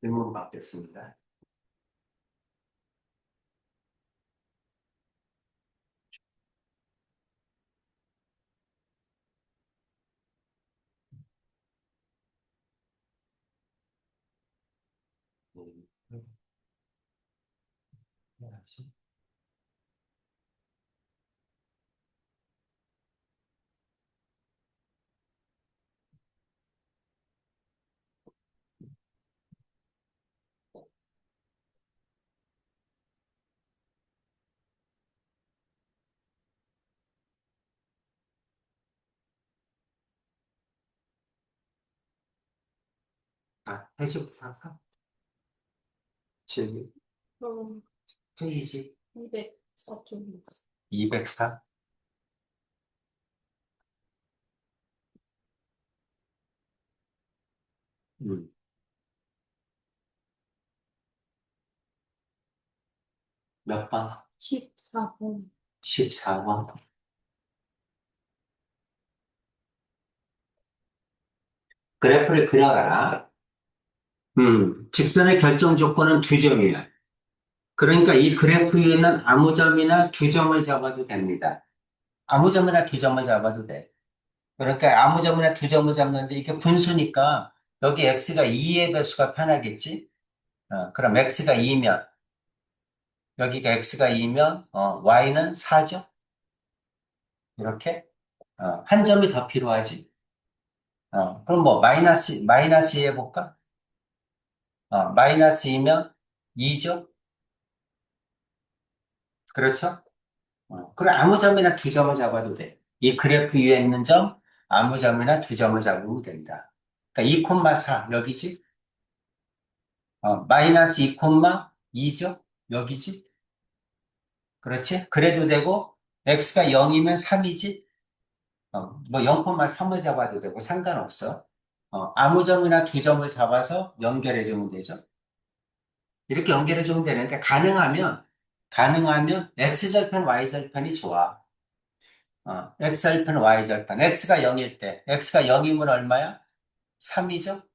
질문 받겠습니다. 페이지부터 할까? 질문. 페이지 204쪽. 204. 몇 번? 14번. 14번. 그래프를 그려라. 직선의 결정 조건은 두 점이야. 그러니까 이 그래프 위에 있는 아무 점이나 두 점을 잡아도 됩니다. 아무 점이나 두 점을 잡아도 돼. 그러니까 아무 점이나 두 점을 잡는데 이게 분수니까 여기 x가 2의 배수가 편하겠지? 그럼 x가 2면 여기가 x가 2면 y는 4죠? 이렇게 한 점이 더 필요하지. 그럼 뭐 마이너스 2 해볼까? 마이너스 2면 2죠? 그렇죠? 그래 아무 점이나 두 점을 잡아도 돼. 이 그래프 위에 있는 점 아무 점이나 두 점을 잡으면 된다. 그러니까 2,4 여기지? 마이너스 2,2죠? 여기지? 그렇지? 그래도 되고 x가 0이면 3이지? 뭐 0,3을 잡아도 되고 상관없어. 아무 점이나 두 점을 잡아서 연결해 주면 되죠. 이렇게 연결해 주면 되는데 가능하면 x절편 y절편이 좋아. x절편 y절편 x가 0일 때 x가 0이면 얼마야? 3이죠?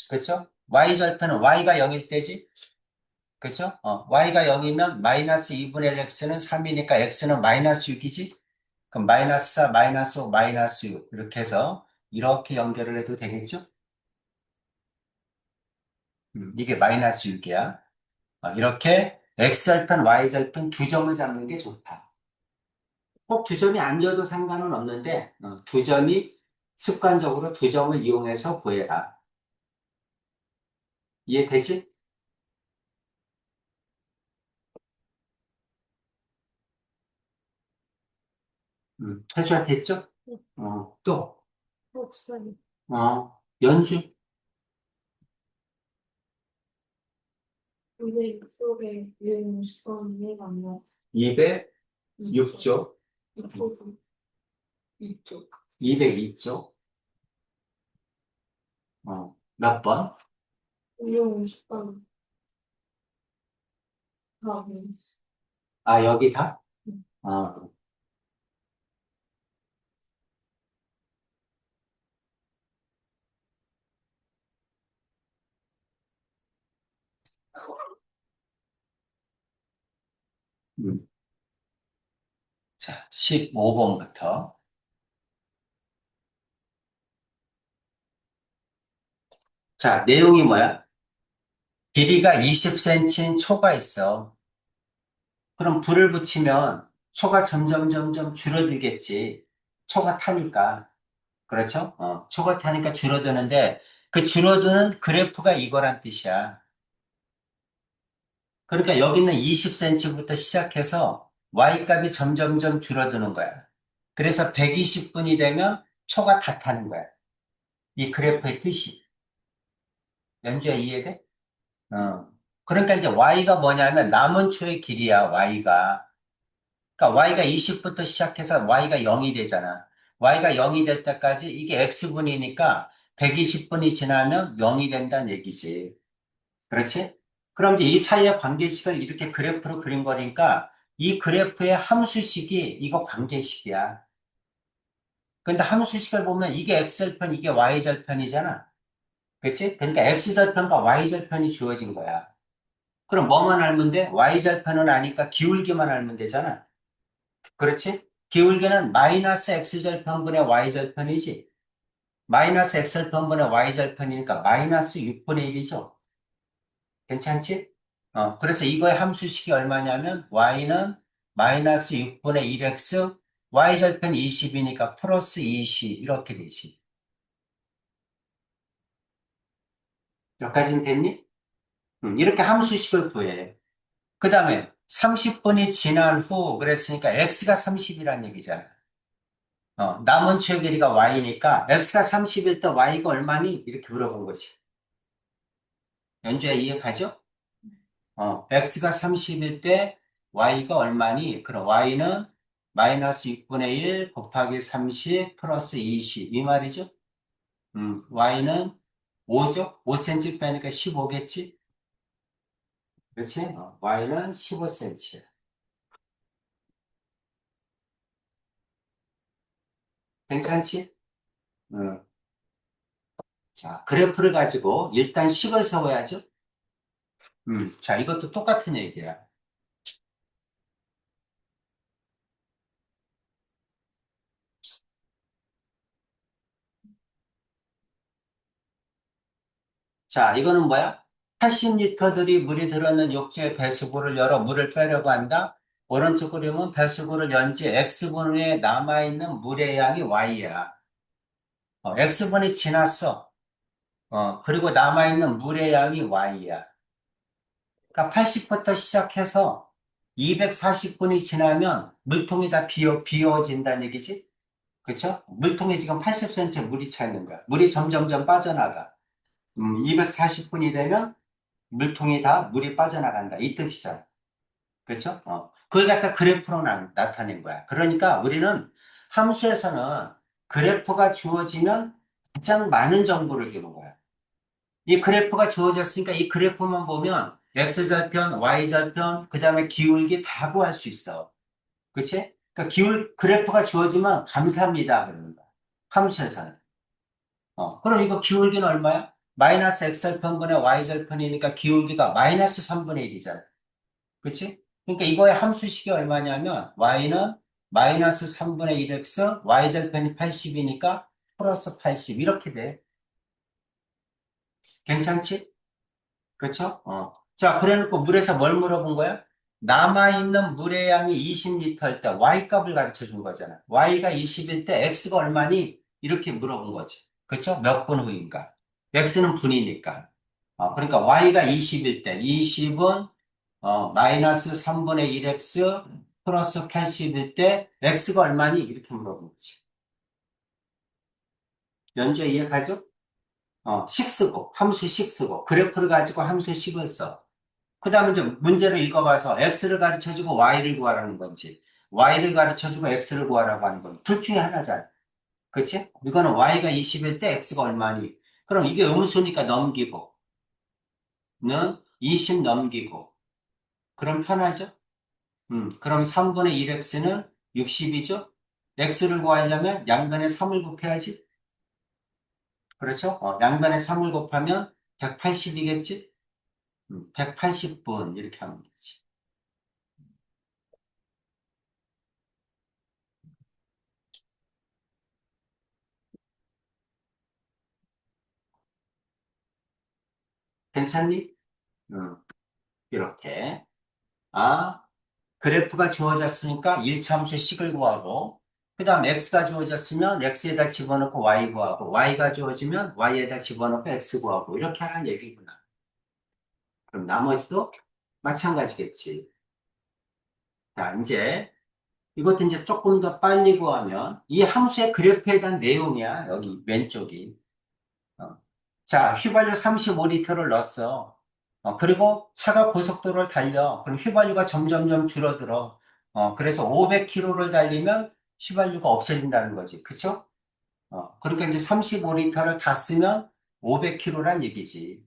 그렇죠? y절편은 y가 0일 때지? 그렇죠? y가 0이면 마이너스 2분의 1 x는 3이니까 x는 마이너스 6이지? 그럼 마이너스 4, 마이너스 5, 마이너스 6 이렇게 해서 이렇게 연결을 해도 되겠죠? 이게 마이너스 6이야. 이렇게 x절편, y절편 두 점을 잡는 게 좋다. 꼭 두 점이 안 줘도 상관은 없는데 두 점이 습관적으로 두 점을 이용해서 구해라. 이해되지? 해줘야겠죠? 또, 없어요. 연주, 206쪽에 유행 10번이 맞나? 206조, 2쪽. 202조, 몇 번? 250번. 여기 다? 음. 어, 음. 자, 15번부터. 자, 내용이 뭐야? 길이가 20cm인 초가 있어. 그럼 불을 붙이면 초가 점점 줄어들겠지. 초가 타니까. 그렇죠? 초가 타니까 줄어드는데 그 줄어드는 그래프가 이거란 뜻이야. 그러니까 여기는 20cm부터 시작해서 y값이 점점점 줄어드는 거야. 그래서 120분이 되면 초가 다 타는 거야. 이 그래프의 뜻이. 연주야 이해돼? 어. 그러니까 이제 y가 뭐냐면 남은 초의 길이야, y가. 그러니까 y가 20부터 시작해서 y가 0이 되잖아. y가 0이 될 때까지 이게 x분이니까 120분이 지나면 0이 된다는 얘기지. 그렇지? 그럼 이제 이 사이의 관계식을 이렇게 그래프로 그린 거니까 이 그래프의 함수식이 이거 관계식이야. 근데 함수식을 보면 이게 x절편, 이게 y절편이잖아. 그치? 그러니까 x절편과 y절편이 주어진 거야. 그럼 뭐만 알면 돼? y절편은 아니까 기울기만 알면 되잖아. 그렇지? 기울기는 마이너스 x절편분의 y절편이지. 마이너스 x절편분의 y절편이니까 마이너스 6분의 1이죠. 괜찮지? 그래서 이거의 함수식이 얼마냐면 y는 마이너스 6분의 1x, y절편 20이니까 플러스 20 이렇게 되지. 여기까지는 됐니? 이렇게 함수식을 구해. 그 다음에 30분이 지난 후 그랬으니까 x가 30이란 얘기잖아. 남은 최 길이가 y니까 x가 30일 때 y가 얼마니? 이렇게 물어본 거지. 연주야 이해 가죠? x가 30일 때 y가 얼마니? 그럼 y는 마이너스 6분의 1 곱하기 30 플러스 20 이 말이죠? y는 5죠? 5cm 빼니까 15겠지? 그렇지? y는 15cm. 괜찮지? 음. 자, 그래프를 가지고 일단 식을 세워야죠. 자, 이것도 똑같은 얘기야. 자, 이거는 뭐야? 80리터들이 물이 들어있는 욕조의 배수구를 열어 물을 빼려고 한다. 오른쪽 그림은 배수구를 연 지 X분 후에 남아있는 물의 양이 Y야. X분이 지났어. 그리고 남아있는 물의 양이 Y야. 그러니까 80부터 시작해서 240분이 지나면 물통이 다 비워진다는 얘기지? 그쵸? 물통에 지금 80cm 물이 차 있는 거야. 물이 점점점 빠져나가. 240분이 되면 물통이 다 물이 빠져나간다. 이 뜻이잖아. 그렇죠? 그걸 갖다 그래프로 나타낸 거야. 그러니까 우리는 함수에서는 그래프가 주어지면 가장 많은 정보를 주는 거야. 이 그래프가 주어졌으니까 이 그래프만 보면 x절편, y절편, 그 다음에 기울기 다 구할 수 있어. 그렇지? 그러니까 그래프가 주어지면 감사합니다. 그러는 거야. 함수에서는. 그럼 이거 기울기는 얼마야? 마이너스 x절편분의 y절편이니까 기울기가 마이너스 3분의 1이잖아. 그치? 그러니까 이거의 함수식이 얼마냐면 y는 마이너스 3분의 1x, y절편이 80이니까 플러스 80 이렇게 돼. 괜찮지? 그렇죠? 자, 그래놓고 물에서 뭘 물어본 거야? 남아있는 물의 양이 20리터일 때 y값을 가르쳐 준 거잖아. y가 20일 때 x가 얼마니? 이렇게 물어본 거지. 그렇죠? 몇 분 후인가? x는 분이니까. 그러니까 y가 20일 때 20은 마이너스 3분의 1x 플러스 80일 때 x가 얼마니? 이렇게 물어본 거지. 연주에 이해 가죠? 식 쓰고, 함수식 쓰고, 그래프를 가지고 함수식을 써. 그 다음에 이제 문제를 읽어봐서 x를 가르쳐주고 y를 구하라는 건지, y를 가르쳐주고 x를 구하라고 하는 건 둘 중에 하나잖아. 그치? 이거는 y가 20일 때 x가 얼마니? 그럼 이게 음수니까 넘기고, 는 20 넘기고, 그럼 편하죠? 그럼 3분의 1x는 60이죠? x를 구하려면 양변에 3을 곱해야지. 그렇죠? 양변에 3을 곱하면 180이겠지? 180분 이렇게 하면 되지. 괜찮니? 음, 이렇게. 그래프가 주어졌으니까 1차함수 식을 구하고, 그 다음 x가 주어졌으면 x에다 집어넣고 y 구하고, y가 주어지면 y에다 집어넣고 x 구하고, 이렇게 하는 얘기구나. 그럼 나머지도 마찬가지겠지. 자, 이제 이것도 이제 조금 더 빨리 구하면 이 함수의 그래프에 대한 내용이야. 여기 왼쪽이. 어. 자, 휘발유 35리터를 넣었어. 그리고 차가 고속도로를 달려. 그럼 휘발유가 점점점 줄어들어. 그래서 500km를 달리면 휘발유가 없어진다는 거지. 그쵸? 그러니까 이제 35리터를 다 쓰면 500km란 얘기지.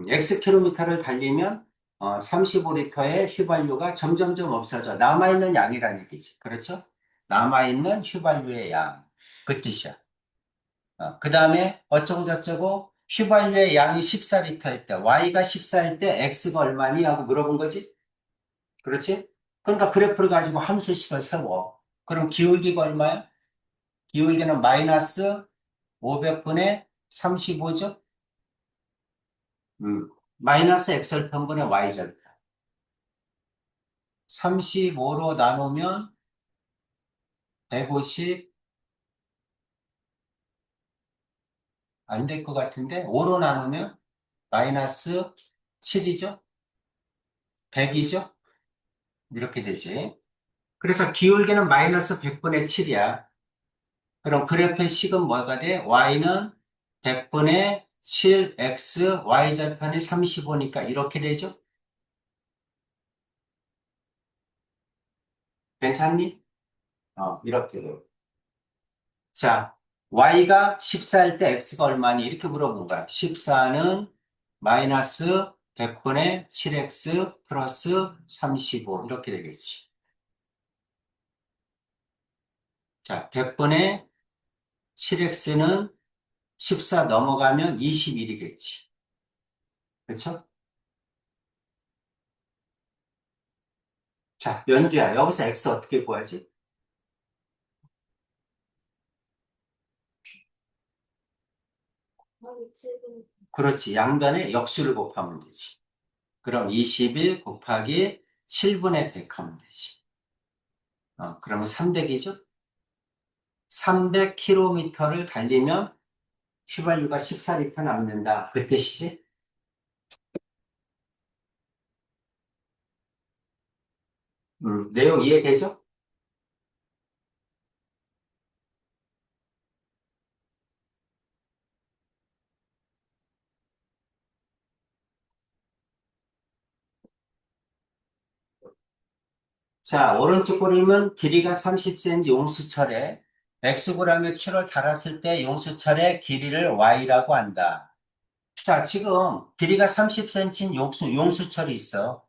X킬로미터를 달리면 35리터의 휘발유가 점점점 없어져. 남아있는 양이라는 얘기지. 그렇죠? 남아있는 휘발유의 양. 그 뜻이야. 그 다음에 어쩌고 저쩌고 휘발유의 양이 14리터일 때, Y가 14일 때 X가 얼마니? 하고 물어본 거지? 그렇지? 그러니까 그래프를 가지고 함수식을 세워. 그럼 기울기가 얼마야? 기울기는 마이너스 500분의 35죠? 마이너스 X절편분의 Y절편. 35로 나누면 150, 안 될 것 같은데, 5로 나누면 마이너스 7이죠? 100이죠? 이렇게 되지. 그래서 기울기는 마이너스 100분의 7이야. 그럼 그래프의 식은 뭐가 돼? y는 100분의 7x, y절편이 35니까 이렇게 되죠? 괜찮니? 이렇게 돼. 자, y가 14일 때 x가 얼마니? 이렇게 물어본 거야. 14는 마이너스 100분의 7x 플러스 35 이렇게 되겠지. 자, 100분의 7x는 14 넘어가면 21이겠지. 그렇죠? 자, 연주야. 여기서 x 어떻게 구하지? 하기 7분. 그렇지. 양변에 역수를 곱하면 되지. 그럼 21 곱하기 7분의 100 하면 되지. 그러면 300이죠? 300km를 달리면 휘발유가 14리터 남는다. 그 뜻이지? 내용 이해되죠? 자, 오른쪽 그림은 길이가 30cm 용수철에 Xg의 추를 달았을 때 용수철의 길이를 Y라고 한다. 자, 지금 길이가 30cm인 용수철이 있어.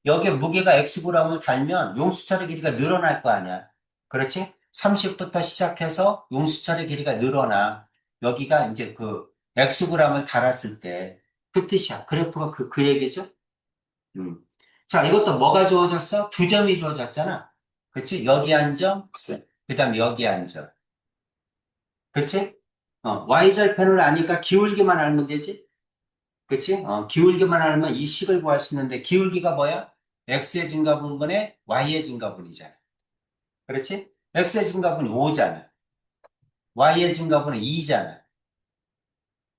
여기에 무게가 Xg을 달면 용수철의 길이가 늘어날 거 아니야. 그렇지? 30부터 시작해서 용수철의 길이가 늘어나. 여기가 이제 그 Xg을 달았을 때 그 뜻이야. 그래프가 그 얘기죠? 음. 자, 이것도 뭐가 주어졌어? 두 점이 주어졌잖아. 그치? 여기 한 점, 그 다음에 여기 한 점. 그치? Y절편을 아니까 기울기만 알면 되지? 그치? 기울기만 알면 이 식을 구할 수 있는데, 기울기가 뭐야? X의 증가분분의 Y의 증가분이잖아. 그렇지? X의 증가분이 5잖아. Y의 증가분은 2잖아.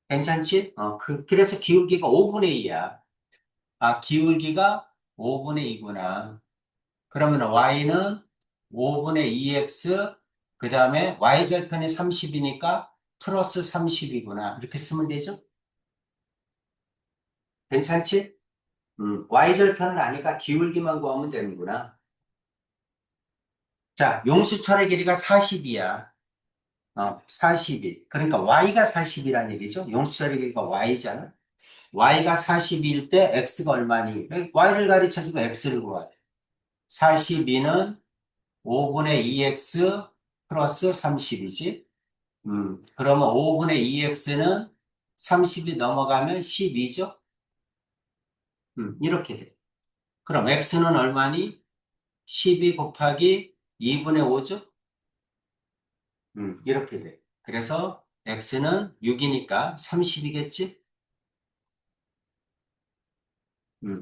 괜찮지? 그래서 기울기가 5분의 2야. 아, 기울기가 5분의 2구나. 그러면 y는 5분의 2x, 그 다음에 y절편이 30이니까 플러스 30이구나. 이렇게 쓰면 되죠? 괜찮지? y절편은 아니까 기울기만 구하면 되는구나. 자, 용수철의 길이가 40이야. 40이. 그러니까 y가 40이란 얘기죠? 용수철의 길이가 y잖아. y가 40일 때 x가 얼마니? y를 가르쳐주고 x를 구하래. 42는 5분의 2x 플러스 30이지. 그러면 5분의 2x는 30이 넘어가면 12죠? 이렇게 돼. 그럼 x는 얼마니? 12 곱하기 2분의 5죠? 이렇게 돼. 그래서 x는 6이니까 30이겠지?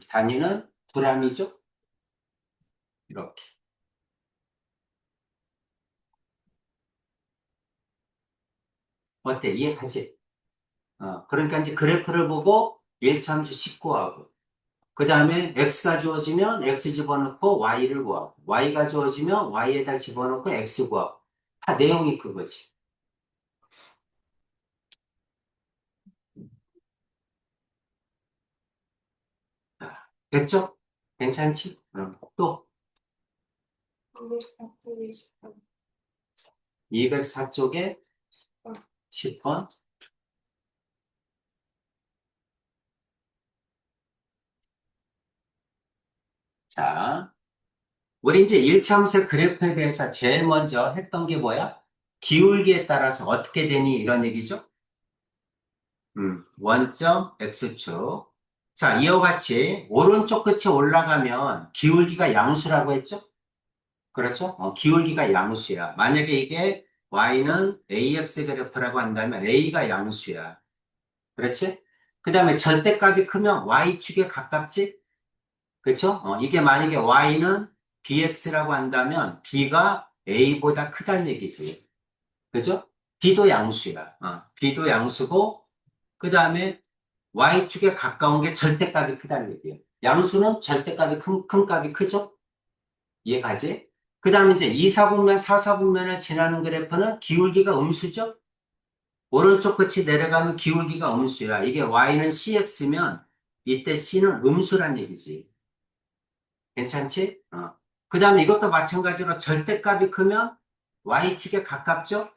단위는 g이죠? 이렇게. 어때? 이해가지? 그러니까 이제 그래프를 보고 일차함수 식구하고 그 다음에 x가 주어지면 x 집어넣고 y를 구하고 y가 주어지면 y에다 집어넣고 x 구하고 다 내용이 그거지. 됐죠? 괜찮지? 또 320번. 204쪽에 10번. 자, 우리 이제 일차함수 그래프에 대해서 제일 먼저 했던 게 뭐야? 기울기에 따라서 어떻게 되니? 이런 얘기죠? 원점 X축. 자, 이와 같이 오른쪽 끝이 올라가면 기울기가 양수라고 했죠? 그렇죠? 기울기가 양수야. 만약에 이게 Y는 AX 그래프라고 한다면 A가 양수야. 그렇지? 그 다음에 절대값이 크면 Y축에 가깝지? 그렇죠? 이게 만약에 Y는 BX라고 한다면 B가 A보다 크다는 얘기지. 그죠? B도 양수야. B도 양수고, 그 다음에 Y축에 가까운 게 절대값이 크다는 얘기예요. 양수는 절대값이 큰 값이 크죠? 이해가지? 그 다음에 이제 2사분면, 4사분면을 지나는 그래프는 기울기가 음수죠? 오른쪽 끝이 내려가면 기울기가 음수야. 이게 Y는 CX면 이때 C는 음수란 얘기지. 괜찮지? 그 다음에 이것도 마찬가지로 절대값이 크면 Y축에 가깝죠?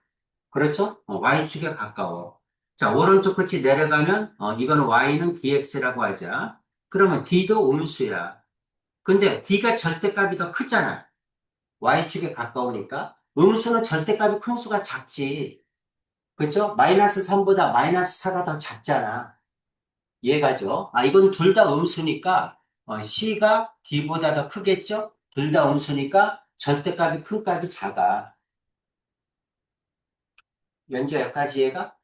그렇죠? Y축에 가까워. 자, 오른쪽 끝이 내려가면, 이거는 Y는 DX라고 하자. 그러면 D도 음수야. 근데 D가 절대값이 더 크잖아. Y축에 가까우니까. 음수는 절대값이 큰 수가 작지. 그렇죠? 마이너스 3보다 마이너스 4가 더 작잖아. 이해가죠? 이건 둘 다 음수니까, C가 D보다 더 크겠죠? 둘 다 음수니까 절대값이 큰 값이 작아. 연주 여기까지 이해가?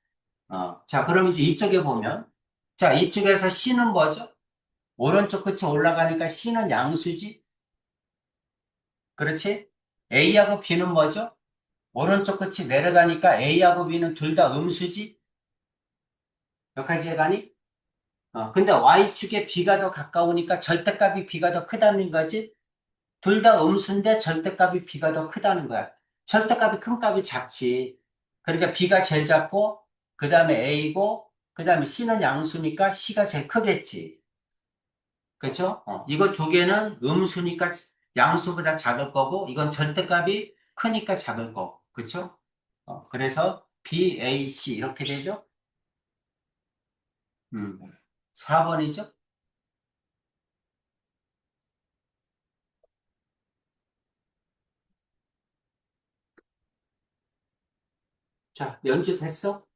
자, 그럼 이제 이쪽에 보면, 자, 이쪽에서 C는 뭐죠? 오른쪽 끝에 올라가니까 C는 양수지? 그렇지? A하고 B는 뭐죠? 오른쪽 끝이 내려가니까 A하고 B는 둘 다 음수지? 여기까지 해가니? 근데 Y축에 B가 더 가까우니까 절대값이 B가 더 크다는 거지? 둘 다 음수인데 절대값이 B가 더 크다는 거야. 절대값이 큰 값이 작지. 그러니까 B가 제일 작고, 그 다음에 A고, 그 다음에 C는 양수니까 C가 제일 크겠지. 그렇죠? 이거 두 개는 음수니까 양수보다 작을 거고, 이건 절대값이 크니까 작을 거고. 그렇죠? 그래서 BAC 이렇게 되죠? 4번이죠? 자, 연주 됐어?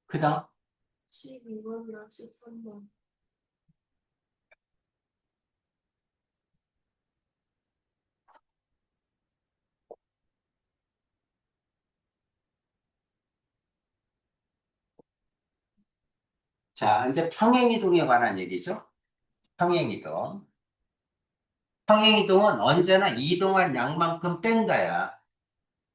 그 다음. 12번이랑 13번. 자, 이제 평행이동에 관한 얘기죠. 평행이동. 평행이동은 언제나 이동한 양만큼 뺀다야.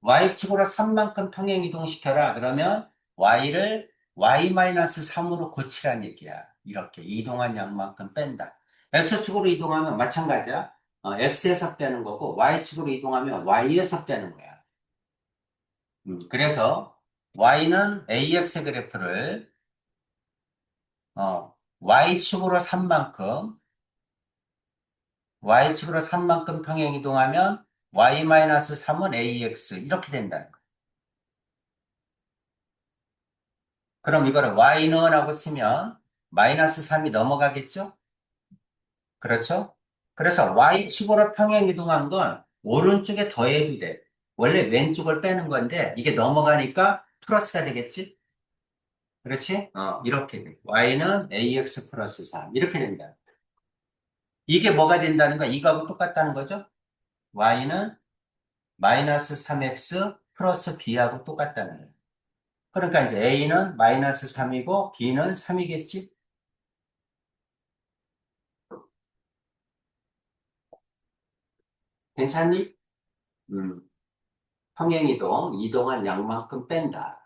Y축으로 3만큼 평행이동시켜라. 그러면 Y를 Y-3으로 고치란 얘기야. 이렇게 이동한 양만큼 뺀다. X축으로 이동하면 마찬가지야. X에서 빼는 거고 Y축으로 이동하면 Y에서 빼는 거야. 그래서 Y는 AX 그래프를 Y축으로 3만큼 Y축으로 3만큼 평행이동하면 Y-3은 AX 이렇게 된다는 거야. 그럼 이거를 Y는 하고 쓰면 마이너스 3이 넘어가겠죠? 그렇죠? 그래서 Y축으로 평행이동한 건 오른쪽에 더해도 돼. 원래 왼쪽을 빼는 건데 이게 넘어가니까 플러스가 되겠지? 그렇지? 이렇게 돼. Y는 AX 플러스 3 이렇게 된다. 이게 뭐가 된다는 거야? 이거하고 똑같다는 거죠? Y는 마이너스 3X 플러스 B하고 똑같다는 거야. 그러니까 이제 A는 마이너스 3이고 B는 3이겠지? 괜찮니? 음, 평행이동, 이동한 양만큼 뺀다.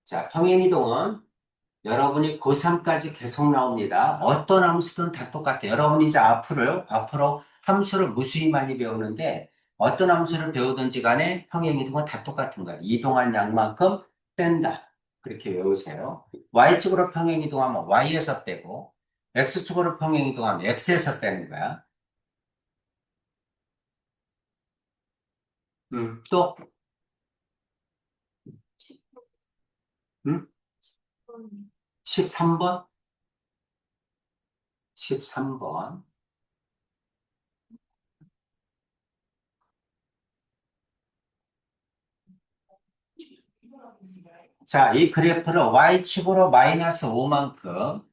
자, 평행이동은 여러분이 고3까지 계속 나옵니다. 어떤 함수든 다 똑같아요. 여러분이 이제 앞으로 함수를 무수히 많이 배우는데 어떤 함수를 배우든지 간에 평행이동은 다 똑같은 거예요. 이동한 양만큼 뺀다. 그렇게 외우세요. Y축으로 평행이동하면 Y에서 빼고 X축으로 평행이동하면 X에서 빼는 거야. 또, 10번. 13번? 13번. 자, 이 그래프를 y축으로 마이너스 5만큼,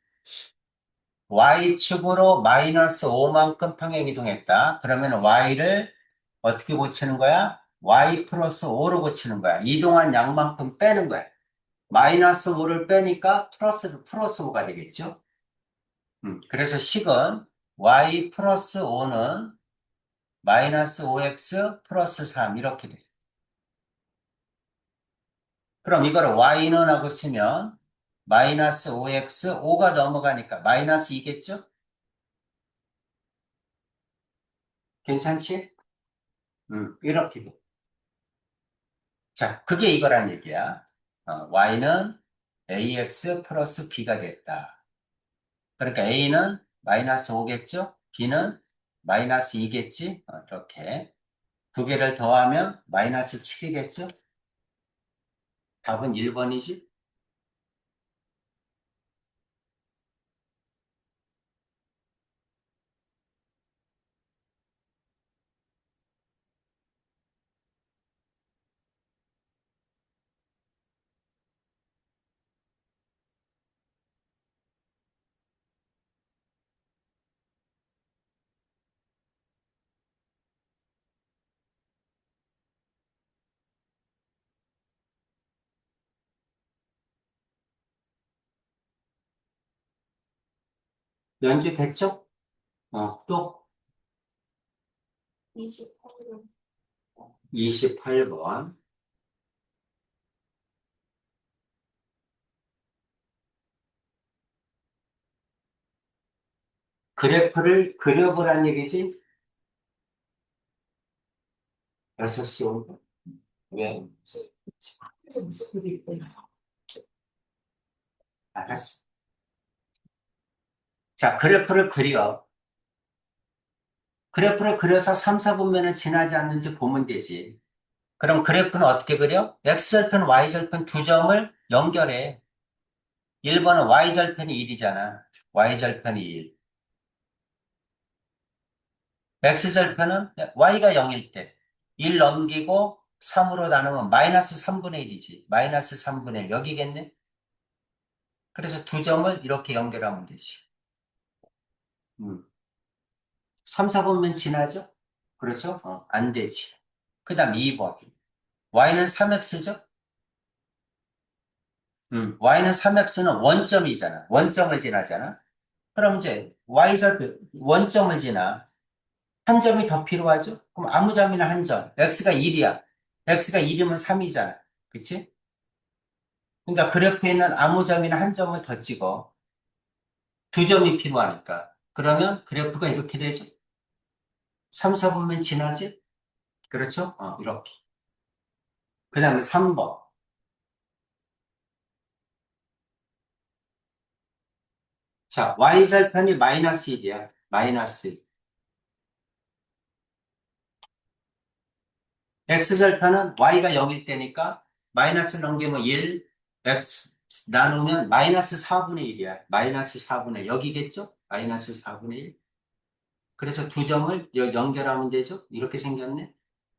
y축으로 마이너스 5만큼 평행 이동했다. 그러면 y를 어떻게 고치는 거야? y 플러스 5로 고치는 거야. 이동한 양만큼 빼는 거야. 마이너스 5를 빼니까 플러스 5가 되겠죠? 그래서 식은 y 플러스 5는 마이너스 5x 플러스 3 이렇게 돼. 그럼 이거를 y는 하고 쓰면 마이너스 5x 5가 넘어가니까 마이너스 2겠죠? 괜찮지? 이렇게 돼. 자, 그게 이거란 얘기야. y는 ax 플러스 b가 됐다. 그러니까 a는 마이너스 5겠죠? b는 마이너스 2겠지? 이렇게. 두 개를 더하면 마이너스 7이겠죠? 답은 1번이지? 연주 됐죠? 또 28번. 28번. 그래프를 그려보란 얘기지? 6시 5분? 왜? 그래서 무슨 소리 있대? 알았어. 자, 그래프를 그려. 그래프를 그려서 3, 4분면은 지나지 않는지 보면 되지. 그럼 그래프는 어떻게 그려? x절편, y절편 두 점을 연결해. 1번은 y절편이 1이잖아. y절편이 1. x절편은 y가 0일 때 1 넘기고 3으로 나누면 마이너스 3분의 1이지. 마이너스 3분의 1 여기겠네? 그래서 두 점을 이렇게 연결하면 되지. 음. 3, 4분면 지나죠? 그렇죠? 안 되지. 그 다음 2번. y는 3x죠? y는 3x는 원점이잖아. 원점을 지나잖아. 그럼 이제 y절 원점을 지나. 한 점이 더 필요하죠? 그럼 아무 점이나 한 점. x가 1이야. x가 1이면 3이잖아. 그치? 그러니까 그래프에 있는 아무 점이나 한 점을 더 찍어. 두 점이 필요하니까. 그러면 그래프가 이렇게 되죠? 3, 4분면 지나지? 그렇죠? 이렇게. 그 다음에 3번. 자, y절편이 마이너스 1이야. 마이너스 1. x절편은 y가 0일 때니까 마이너스 넘기면 1, x 나누면 마이너스 4분의 1이야. 마이너스 4분의 1. 여기겠죠? 마이너스 4분의 1. 그래서 두 점을 연결하면 되죠? 이렇게 생겼네.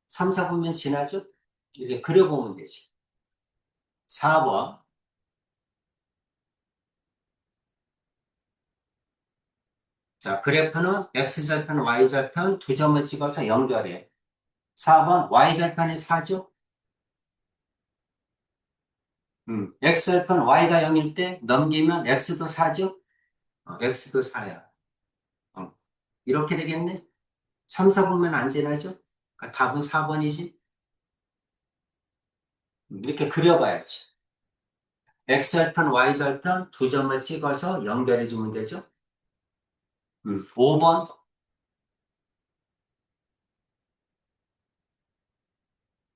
3, 4분면 지나죠? 이렇게 그려보면 되지. 4번. 자, 그래프는 x절편, y절편 두 점을 찍어서 연결해. 4번 y절편이 4죠? x절편 y가 0일 때 넘기면 x도 4죠? x도 4야. 이렇게 되겠네? 3, 4분면 안 지나죠? 그러니까 답은 4번이지? 이렇게 그려봐야지. x절편, y절편 두 점을 찍어서 연결해주면 되죠? 5번.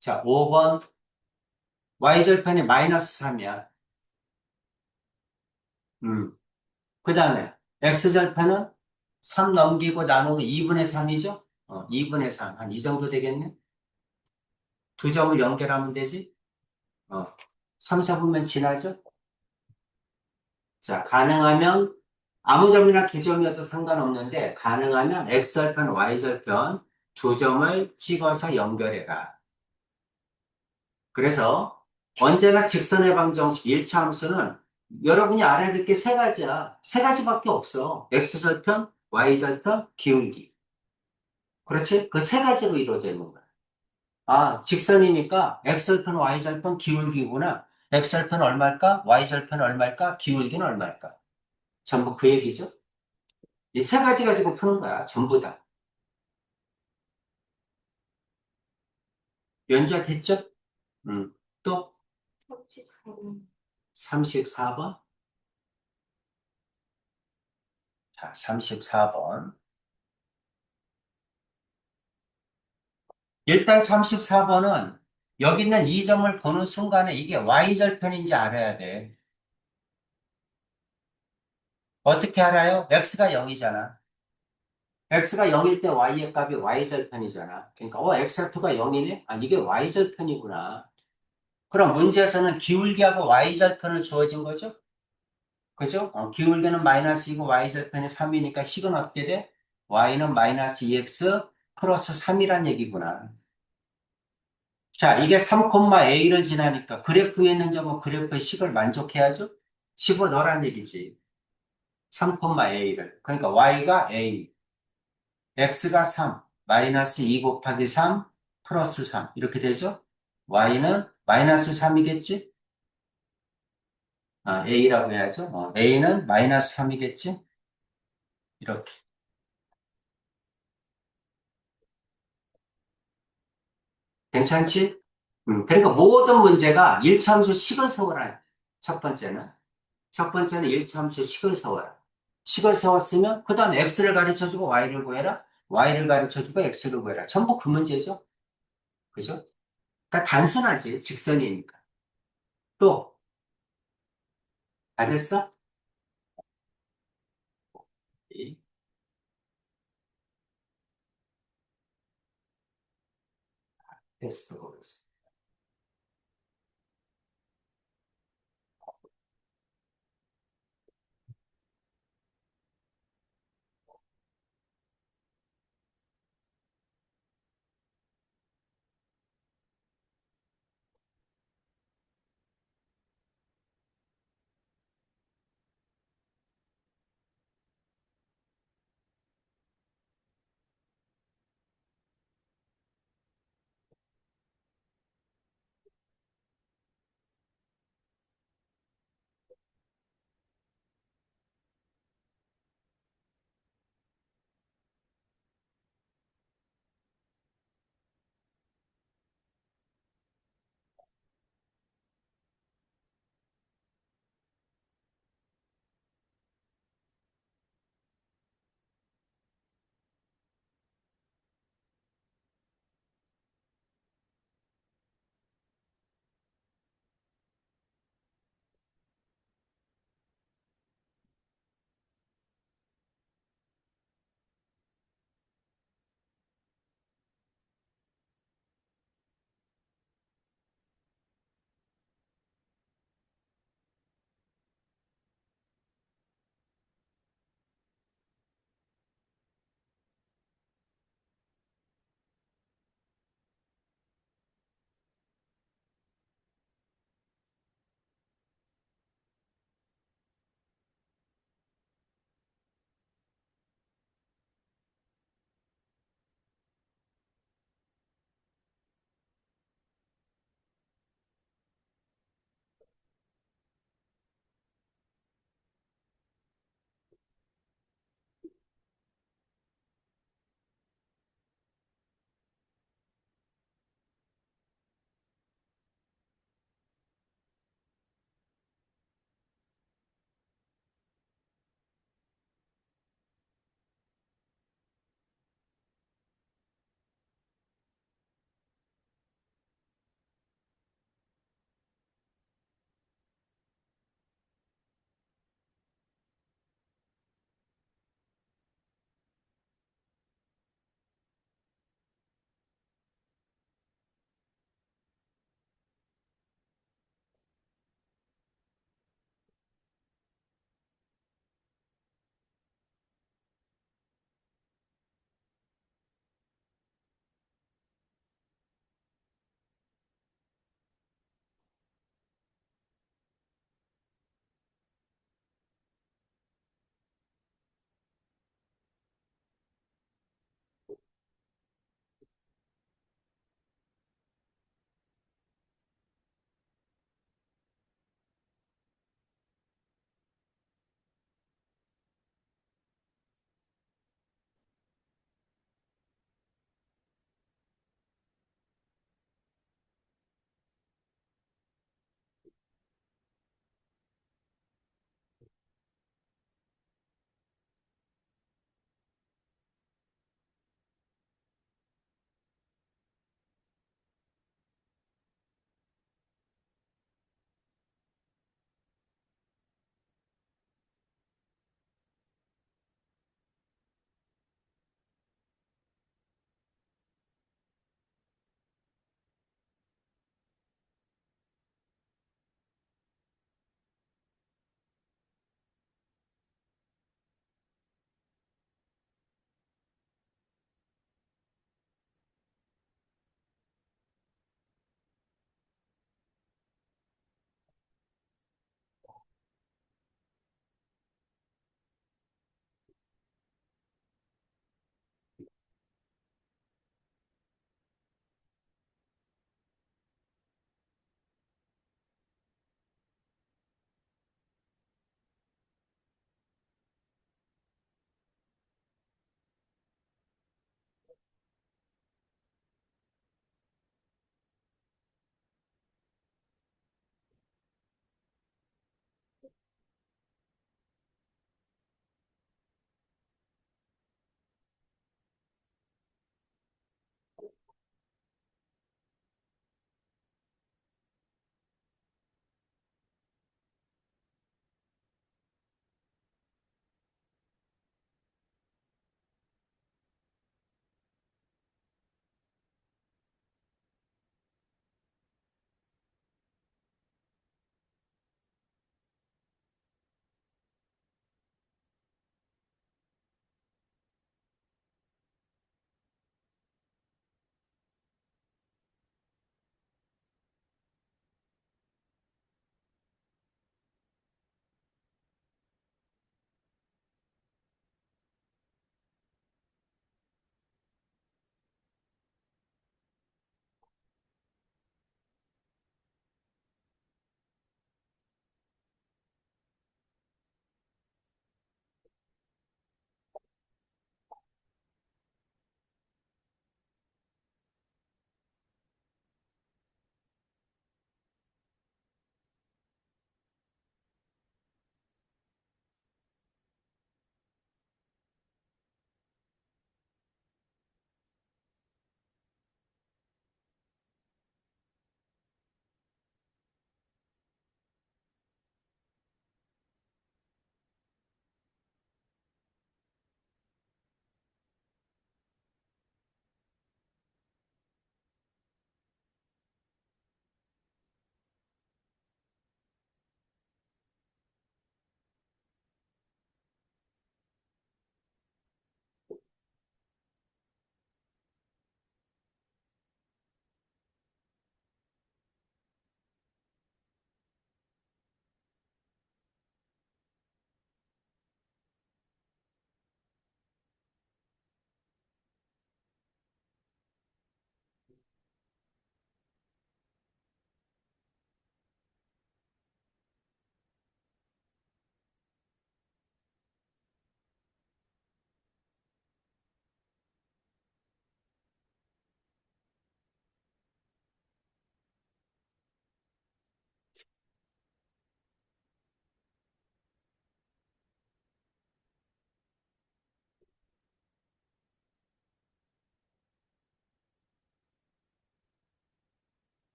자, 5번. y절편이 마이너스 3이야. 그 다음에 x절편은 3 넘기고 나누면 2분의 3이죠? 2분의 3. 한 이 정도 되겠네? 두 점을 연결하면 되지? 3, 4분면 지나죠? 자, 가능하면 아무 점이나 두 점이어도 상관없는데 가능하면 x절편, y절편 두 점을 찍어서 연결해라. 그래서 언제나 직선의 방정식 1차 함수는 여러분이 알아야 될 게 세 가지야. 세 가지밖에 없어. x절편, y절편, 기울기. 그렇지? 그 세 가지로 이루어져 있는 거야. 아, 직선이니까 x절편, y절편, 기울기구나. x절편 얼마일까? y절편 얼마일까? 기울기는 얼마일까? 전부 그 얘기죠. 이 세 가지 가지고 푸는 거야. 전부 다. 연주가 됐죠? 또 34번. 34번. 자, 34번. 일단 34번은 여기 있는 이 점을 보는 순간에 이게 y절편인지 알아야 돼. 어떻게 알아요? x가 0이잖아. x가 0일 때 y의 값이 y절편이잖아. 그러니까 x가 0이네? 아, 이게 y절편이구나. 그럼 문제에서는 기울기하고 y절편을 주어진 거죠? 그죠? 기울기는 마이너스이고 y절편이 3이니까 식은 어떻게 돼? y는 마이너스 2x 플러스 3이란 얘기구나. 자, 이게 3,a를 지나니까 그래프에 있는 점은 그래프의 식을 만족해야죠? 집어넣으란 얘기지. 3,a를. 그러니까 y가 a, x가 3, 마이너스 2 곱하기 3 플러스 3 이렇게 되죠? y는 마이너스 3이겠지? 아, a라고 해야죠. a는 마이너스 3이겠지? 이렇게. 괜찮지? 그러니까 모든 문제가 일차함수 식을 세워라. 첫 번째는. 첫 번째는 일차함수 식을 세워라. 식을 세웠으면 그 다음 x를 가르쳐주고 y를 구해라. y를 가르쳐주고 x를 구해라. 전부 그 문제죠. 그죠? 그러니까 단순하지. 직선이니까. 또, 다 됐어? 이 테스트 보겠습니다.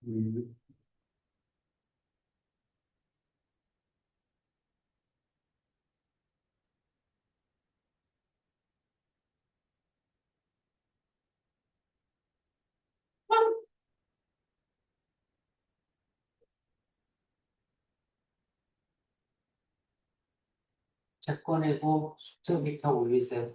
음, 책 꺼내고 숙제부터 올리세요.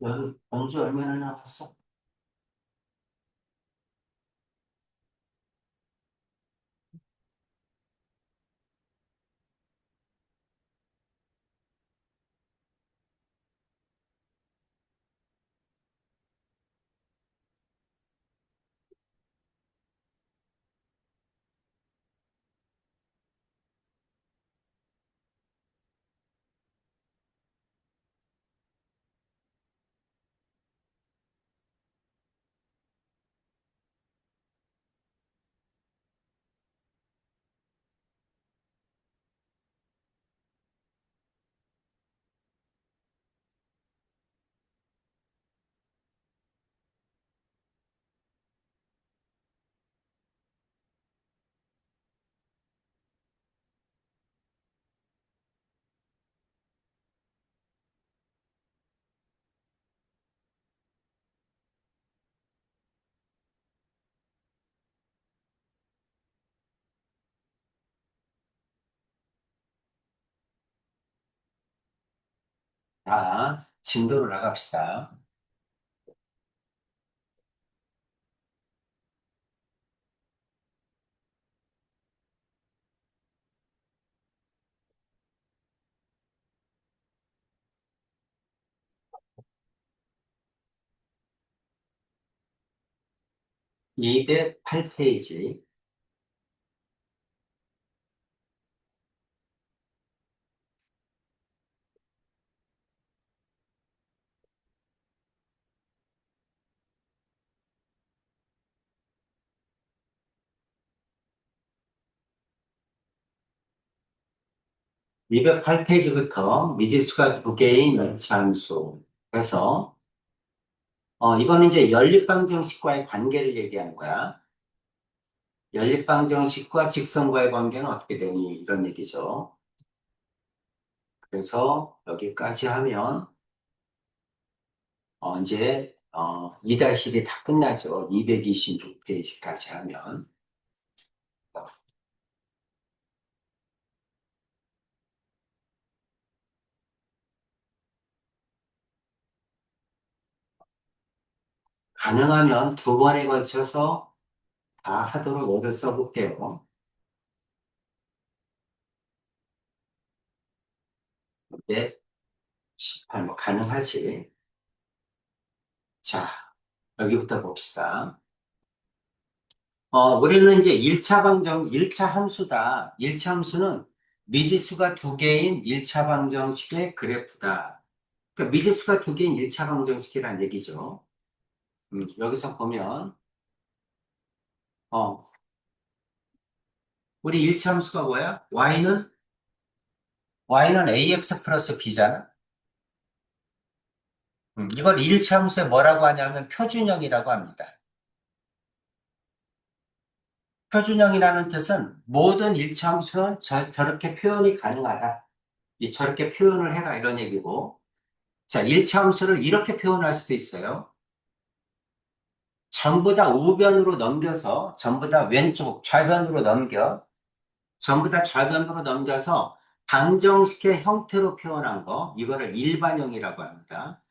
여기 공주 얼마나 남았어? 자, 진도를 나갑시다. 208페이지. 208페이지부터 미지수가 두 개인 이차함수. 그래서, 이거는 이제 연립방정식과의 관계를 얘기하는 거야. 연립방정식과 직선과의 관계는 어떻게 되니? 이런 얘기죠. 그래서 여기까지 하면, 이제, 2-1이 다 끝나죠. 226페이지까지 하면. 가능하면 두 번에 걸쳐서 다 하도록 애를 써볼게요. 네, 18, 뭐, 가능하지. 자, 여기부터 봅시다. 우리는 이제 1차 함수다. 1차 함수는 미지수가 두 개인 1차 방정식의 그래프다. 그러니까 미지수가 두 개인 1차 방정식이란 얘기죠. 여기서 보면, 어, 우리 1차 함수가 뭐야? y는 ax 플러스 b잖아. 이걸 1차 함수에 뭐라고 하냐면 표준형이라고 합니다. 표준형이라는 뜻은 모든 1차 함수는 저렇게 표현이 가능하다. 저렇게 표현을 해라 이런 얘기고, 자, 1차 함수를 이렇게 표현할 수도 있어요. 전부 다 우변으로 넘겨서, 전부 다 왼쪽 좌변으로 넘겨, 전부 다 좌변으로 넘겨서 방정식의 형태로 표현한 거, 이거를 일반형이라고 합니다.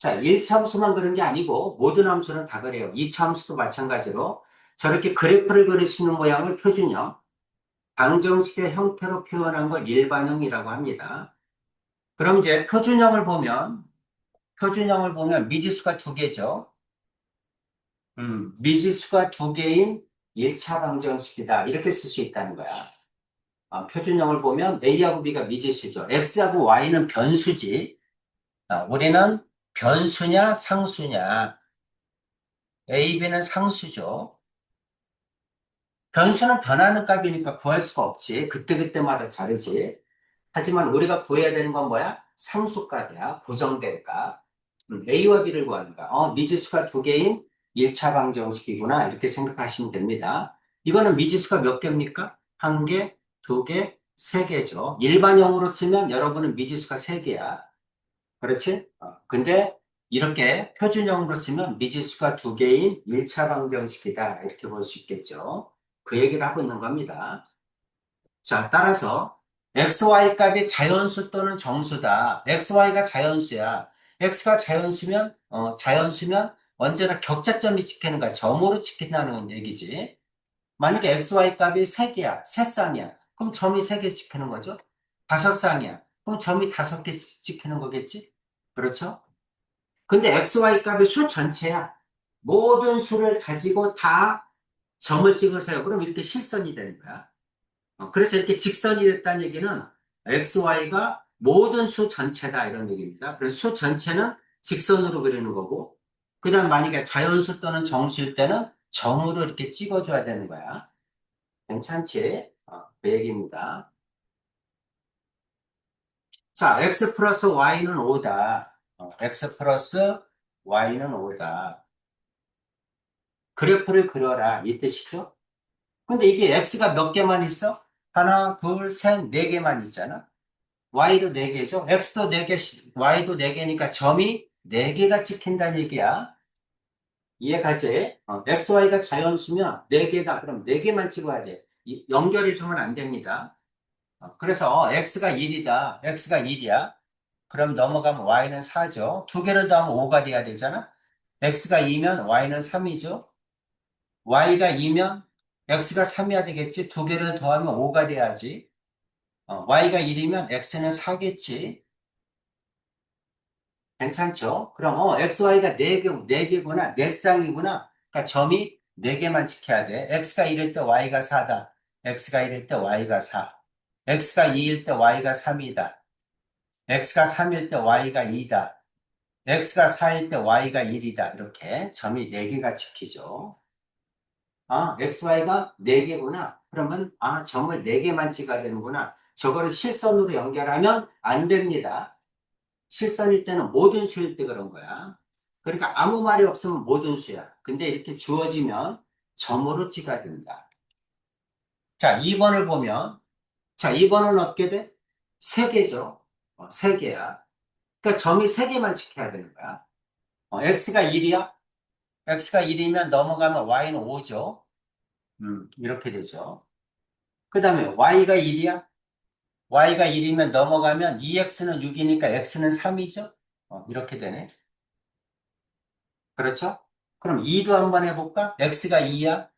자, 1차 함수만 그런 게 아니고 모든 함수는 다 그래요. 2차 함수도 마찬가지로 저렇게 그래프를 그릴 수 있는 모양을 표준형, 방정식의 형태로 표현한 걸 일반형이라고 합니다. 그럼 이제 표준형을 보면 미지수가 두 개죠. 미지수가 두 개인 1차 방정식이다. 이렇게 쓸 수 있다는 거야. 표준형을 보면 A하고 B가 미지수죠. X하고 Y는 변수지. 우리는 변수냐, 상수냐. A, B는 상수죠. 변수는 변하는 값이니까 구할 수가 없지. 그때그때마다 다르지. 하지만 우리가 구해야 되는 건 뭐야? 상수값이야. 고정된 값. A와 B를 구하는 거. 미지수가 두 개인 1차 방정식이구나. 이렇게 생각하시면 됩니다. 이거는 미지수가 몇 개입니까? 한 개, 두 개, 세 개죠. 일반형으로 쓰면 여러분은 미지수가 세 개야. 그렇지? 근데 이렇게 표준형으로 쓰면 미지수가 두 개인 1차 방정식이다. 이렇게 볼 수 있겠죠. 그 얘기를 하고 있는 겁니다. 자, 따라서 XY 값이 자연수 또는 정수다. XY가 자연수야. X가 자연수면 언제나 격자점이 찍히는 거야. 점으로 찍힌다는 얘기지. 만약에 XY 값이 3개야, 3쌍이야. 그럼 점이 3개 찍히는 거죠. 5쌍이야. 그럼 점이 5개 찍히는 거겠지? 그렇죠? 근데 XY 값이 수 전체야. 모든 수를 가지고 다 점을 찍으세요. 그럼 이렇게 실선이 되는 거야. 그래서 이렇게 직선이 됐다는 얘기는 XY가 모든 수 전체다 이런 얘기입니다. 그래서 수 전체는 직선으로 그리는 거고, 그 다음 만약에 자연수 또는 정수일 때는 점으로 이렇게 찍어줘야 되는 거야. 괜찮지? 그 얘기입니다. 자, x 플러스 y는 5다. x 플러스 y는 5다. 그래프를 그려라. 이 뜻이죠? 근데 이게 x가 몇 개만 있어? 하나, 둘, 셋, 네 개만 있잖아. y도 4개죠. x도 4개, y도 4개니까 점이 4개가 찍힌다는 얘기야. 이해가지? xy가 자연수면 4개다. 그럼 4개만 찍어야 돼. 연결해 주면 안 됩니다. 그래서 x가 1이다. x가 1이야. 그럼 넘어가면 y는 4죠. 두 개를 더하면 5가 돼야 되잖아. x가 2면 y는 3이죠. y가 2면 x가 3이야 되겠지. 두 개를 더하면 5가 돼야지. y가 1이면 x는 4겠지. 괜찮죠? 그럼 xy가 4개구나. 4쌍이구나. 그러니까 점이 4개만 지켜야 돼. x가 1일 때 y가 4다. x가 1일 때 y가 4. x가 2일 때 y가 3이다. x가 3일 때 y가 2다. x가 4일 때 y가 1이다. 이렇게 점이 4개가 찍히죠. 아, xy가 4개구나. 그러면 점을 4개만 찍어야 되는구나. 저거를 실선으로 연결하면 안 됩니다. 실선일 때는 모든 수일 때 그런 거야. 그러니까 아무 말이 없으면 모든 수야. 근데 이렇게 주어지면 점으로 찍어야 된다. 자, 2번을 보면, 자, 2번은 어떻게 돼? 3개죠. 3개야. 그러니까 점이 3개만 지켜야 되는 거야. x가 1이야? x가 1이면 넘어가면 y는 5죠. 이렇게 되죠. 그 다음에 y가 1이야? y가 1이면 넘어가면 2x는 6이니까 x는 3이죠. 이렇게 되네. 그렇죠? 그럼 2도 한번 해볼까? x가 2야?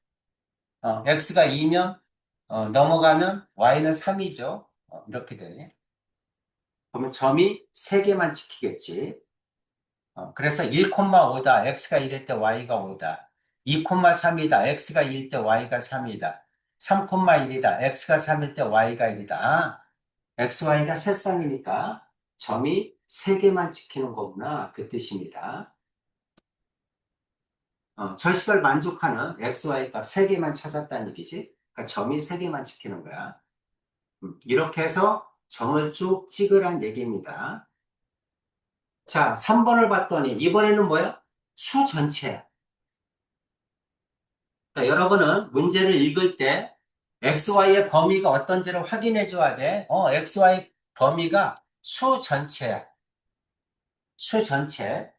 x가 2면 넘어가면 y는 3이죠. 이렇게 되네. 그러면 점이 3개만 지키겠지. 그래서 1,5다. x가 1일 때 y가 5다. 2,3이다. x가 2일 때 y가 3이다. 3,1이다. x가 3일 때 y가 1이다. xy가 세 쌍이니까 점이 3개만 지키는 거구나. 그 뜻입니다. 절식을 만족하는 XY 값 3개만 찾았다는 얘기지. 그러니까 점이 3개만 지키는 거야. 이렇게 해서 점을 쭉 찍으란 얘기입니다. 자, 3번을 봤더니 이번에는 뭐야? 수 전체야. 그러니까 여러분은 문제를 읽을 때 XY의 범위가 어떤지를 확인해 줘야 돼. XY 범위가 수 전체야. 수 전체.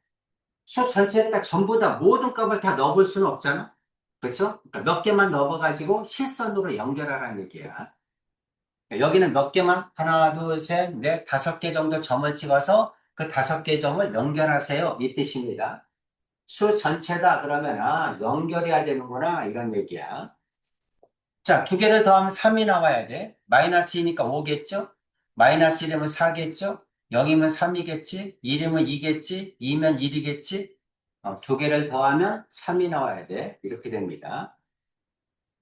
수 전체니까 전부 다 모든 값을 다 넣어볼 수는 없잖아. 그렇죠? 그러니까 몇 개만 넣어가지고 실선으로 연결하라는 얘기야. 여기는 몇 개만? 하나, 둘, 셋, 넷, 5개 정도 점을 찍어서 그 5개 점을 연결하세요. 이 뜻입니다. 수 전체다 그러면 연결해야 되는구나 이런 얘기야. 자, 두 개를 더하면 3이 나와야 돼. 마이너스 2니까 5겠죠? 마이너스 1이면 4겠죠? 0이면 3이겠지? 1이면 2겠지? 2면 1이겠지? 두 개를 더하면 3이 나와야 돼. 이렇게 됩니다.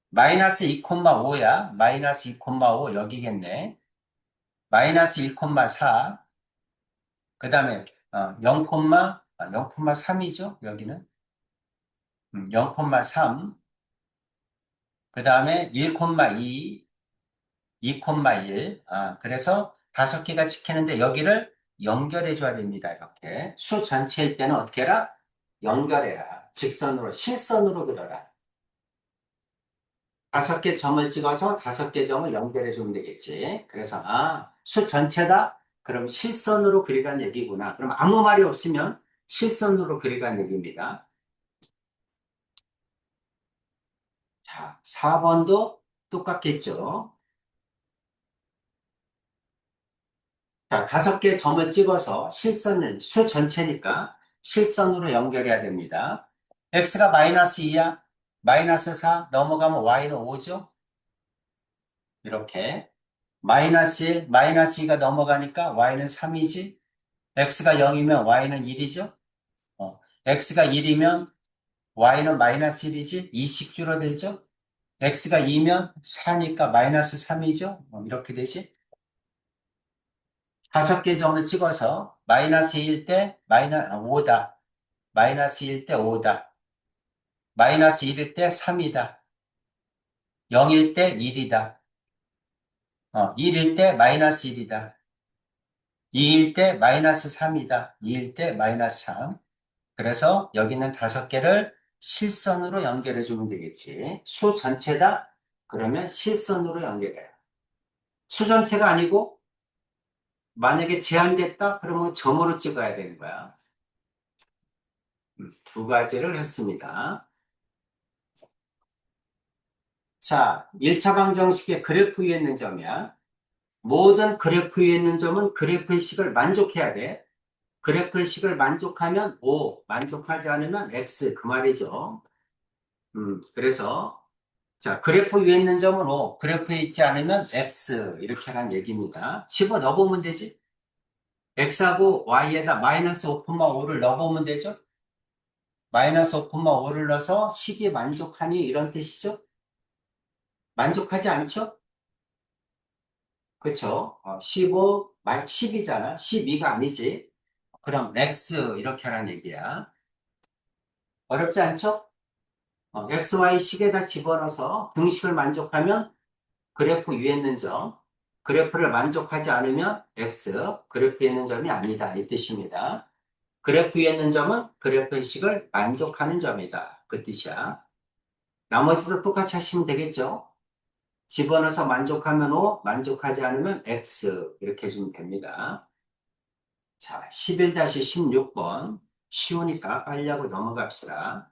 마이너스 2,5야. 마이너스 2,5 여기겠네. 마이너스 1,4. 그 다음에 0,3이죠. 여기는 0,3. 그 다음에 1,2, 2,1. 그래서 5개가 찍히는데 여기를 연결해 줘야 됩니다. 이렇게 수 전체일 때는 어떻게 해라? 연결해라. 직선으로 실선으로 그려라. 5개 점을 찍어서 5개 점을 연결해 주면 되겠지. 그래서, 수 전체다? 그럼 실선으로 그리라는 얘기구나. 그럼 아무 말이 없으면 실선으로 그리라는 얘기입니다. 자, 4번도 똑같겠죠. 자, 5개 점을 찍어서 실선을, 수 전체니까 실선으로 연결해야 됩니다. x가 마이너스 2야. 마이너스 4 넘어가면 y는 5죠. 이렇게. 마이너스 1, 마이너스 2가 넘어가니까 y는 3이지. x가 0이면 y는 1이죠. x가 1이면 y는 마이너스 1이지. 2씩 줄어들죠. x가 2면 4니까 마이너스 3이죠. 이렇게 되지. 5개 점을 찍어서 마이너스 1일 때 마이너스 5다. 마이너스 1일 때 5다. 마이너스 1일 때 3이다. 0일 때 1이다. 1일 때 마이너스 1이다. 2일 때 마이너스 3이다. 2일 때 마이너스 3. 그래서 여기 있는 5개를 실선으로 연결해 주면 되겠지. 수 전체다? 그러면 실선으로 연결해. 수 전체가 아니고 만약에 제한됐다? 그러면 점으로 찍어야 되는 거야. 2가지를 했습니다. 자, 1차 방정식의 그래프 위에 있는 점이야. 모든 그래프 위에 있는 점은 그래프의 식을 만족해야 돼. 그래프의 식을 만족하면 O, 만족하지 않으면 X, 그 말이죠. 그래서, 자, 그래프 위에 있는 점은 O, 그래프에 있지 않으면 X, 이렇게 하는 얘기입니다. 집어 넣어보면 되지. X하고 Y에다 마이너스 5,5를 넣어보면 되죠. 마이너스 5,5를 넣어서 식이 만족하니 이런 뜻이죠. 만족하지 않죠? 그쵸? 15, 10이잖아. 12가 아니지. 그럼 X 이렇게 하라는 얘기야. 어렵지 않죠? X, Y 식에다 집어넣어서 등식을 만족하면 그래프 위에 있는 점, 그래프를 만족하지 않으면 X, 그래프에 있는 점이 아니다. 이 뜻입니다. 그래프 위에 있는 점은 그래프의 식을 만족하는 점이다. 그 뜻이야. 나머지도 똑같이 하시면 되겠죠? 집어넣어서 만족하면 O, 만족하지 않으면 X 이렇게 해주면 됩니다. 자, 11-16번 쉬우니까 빨리 하고 넘어갑시다.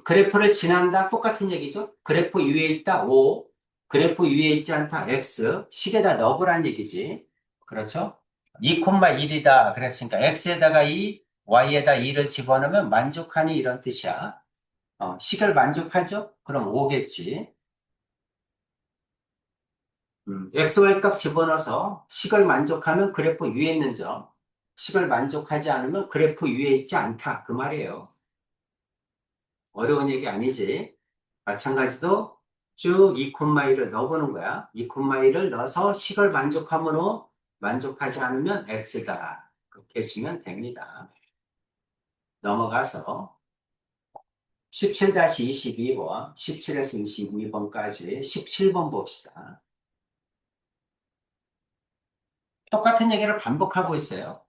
그래프를 지난다 똑같은 얘기죠. 그래프 위에 있다 O, 그래프 위에 있지 않다 X, 식에다 넣어보란 얘기지. 그렇죠? 2,1이다 그랬으니까 X에다가 2, Y에다 2를 집어넣으면 만족하니 이런 뜻이야. 식을 만족하죠? 그럼 5겠지. XY 값 집어넣어서 식을 만족하면 그래프 위에 있는 점, 식을 만족하지 않으면 그래프 위에 있지 않다. 그 말이에요. 어려운 얘기 아니지. 마찬가지로 쭉 2,1을 넣어보는 거야. 2,1을 넣어서 식을 만족하므로 만족하지 않으면 X다. 그렇게 쓰면 됩니다. 넘어가서 17-22번, 17에서 22번까지 17번 봅시다. 똑같은 얘기를 반복하고 있어요.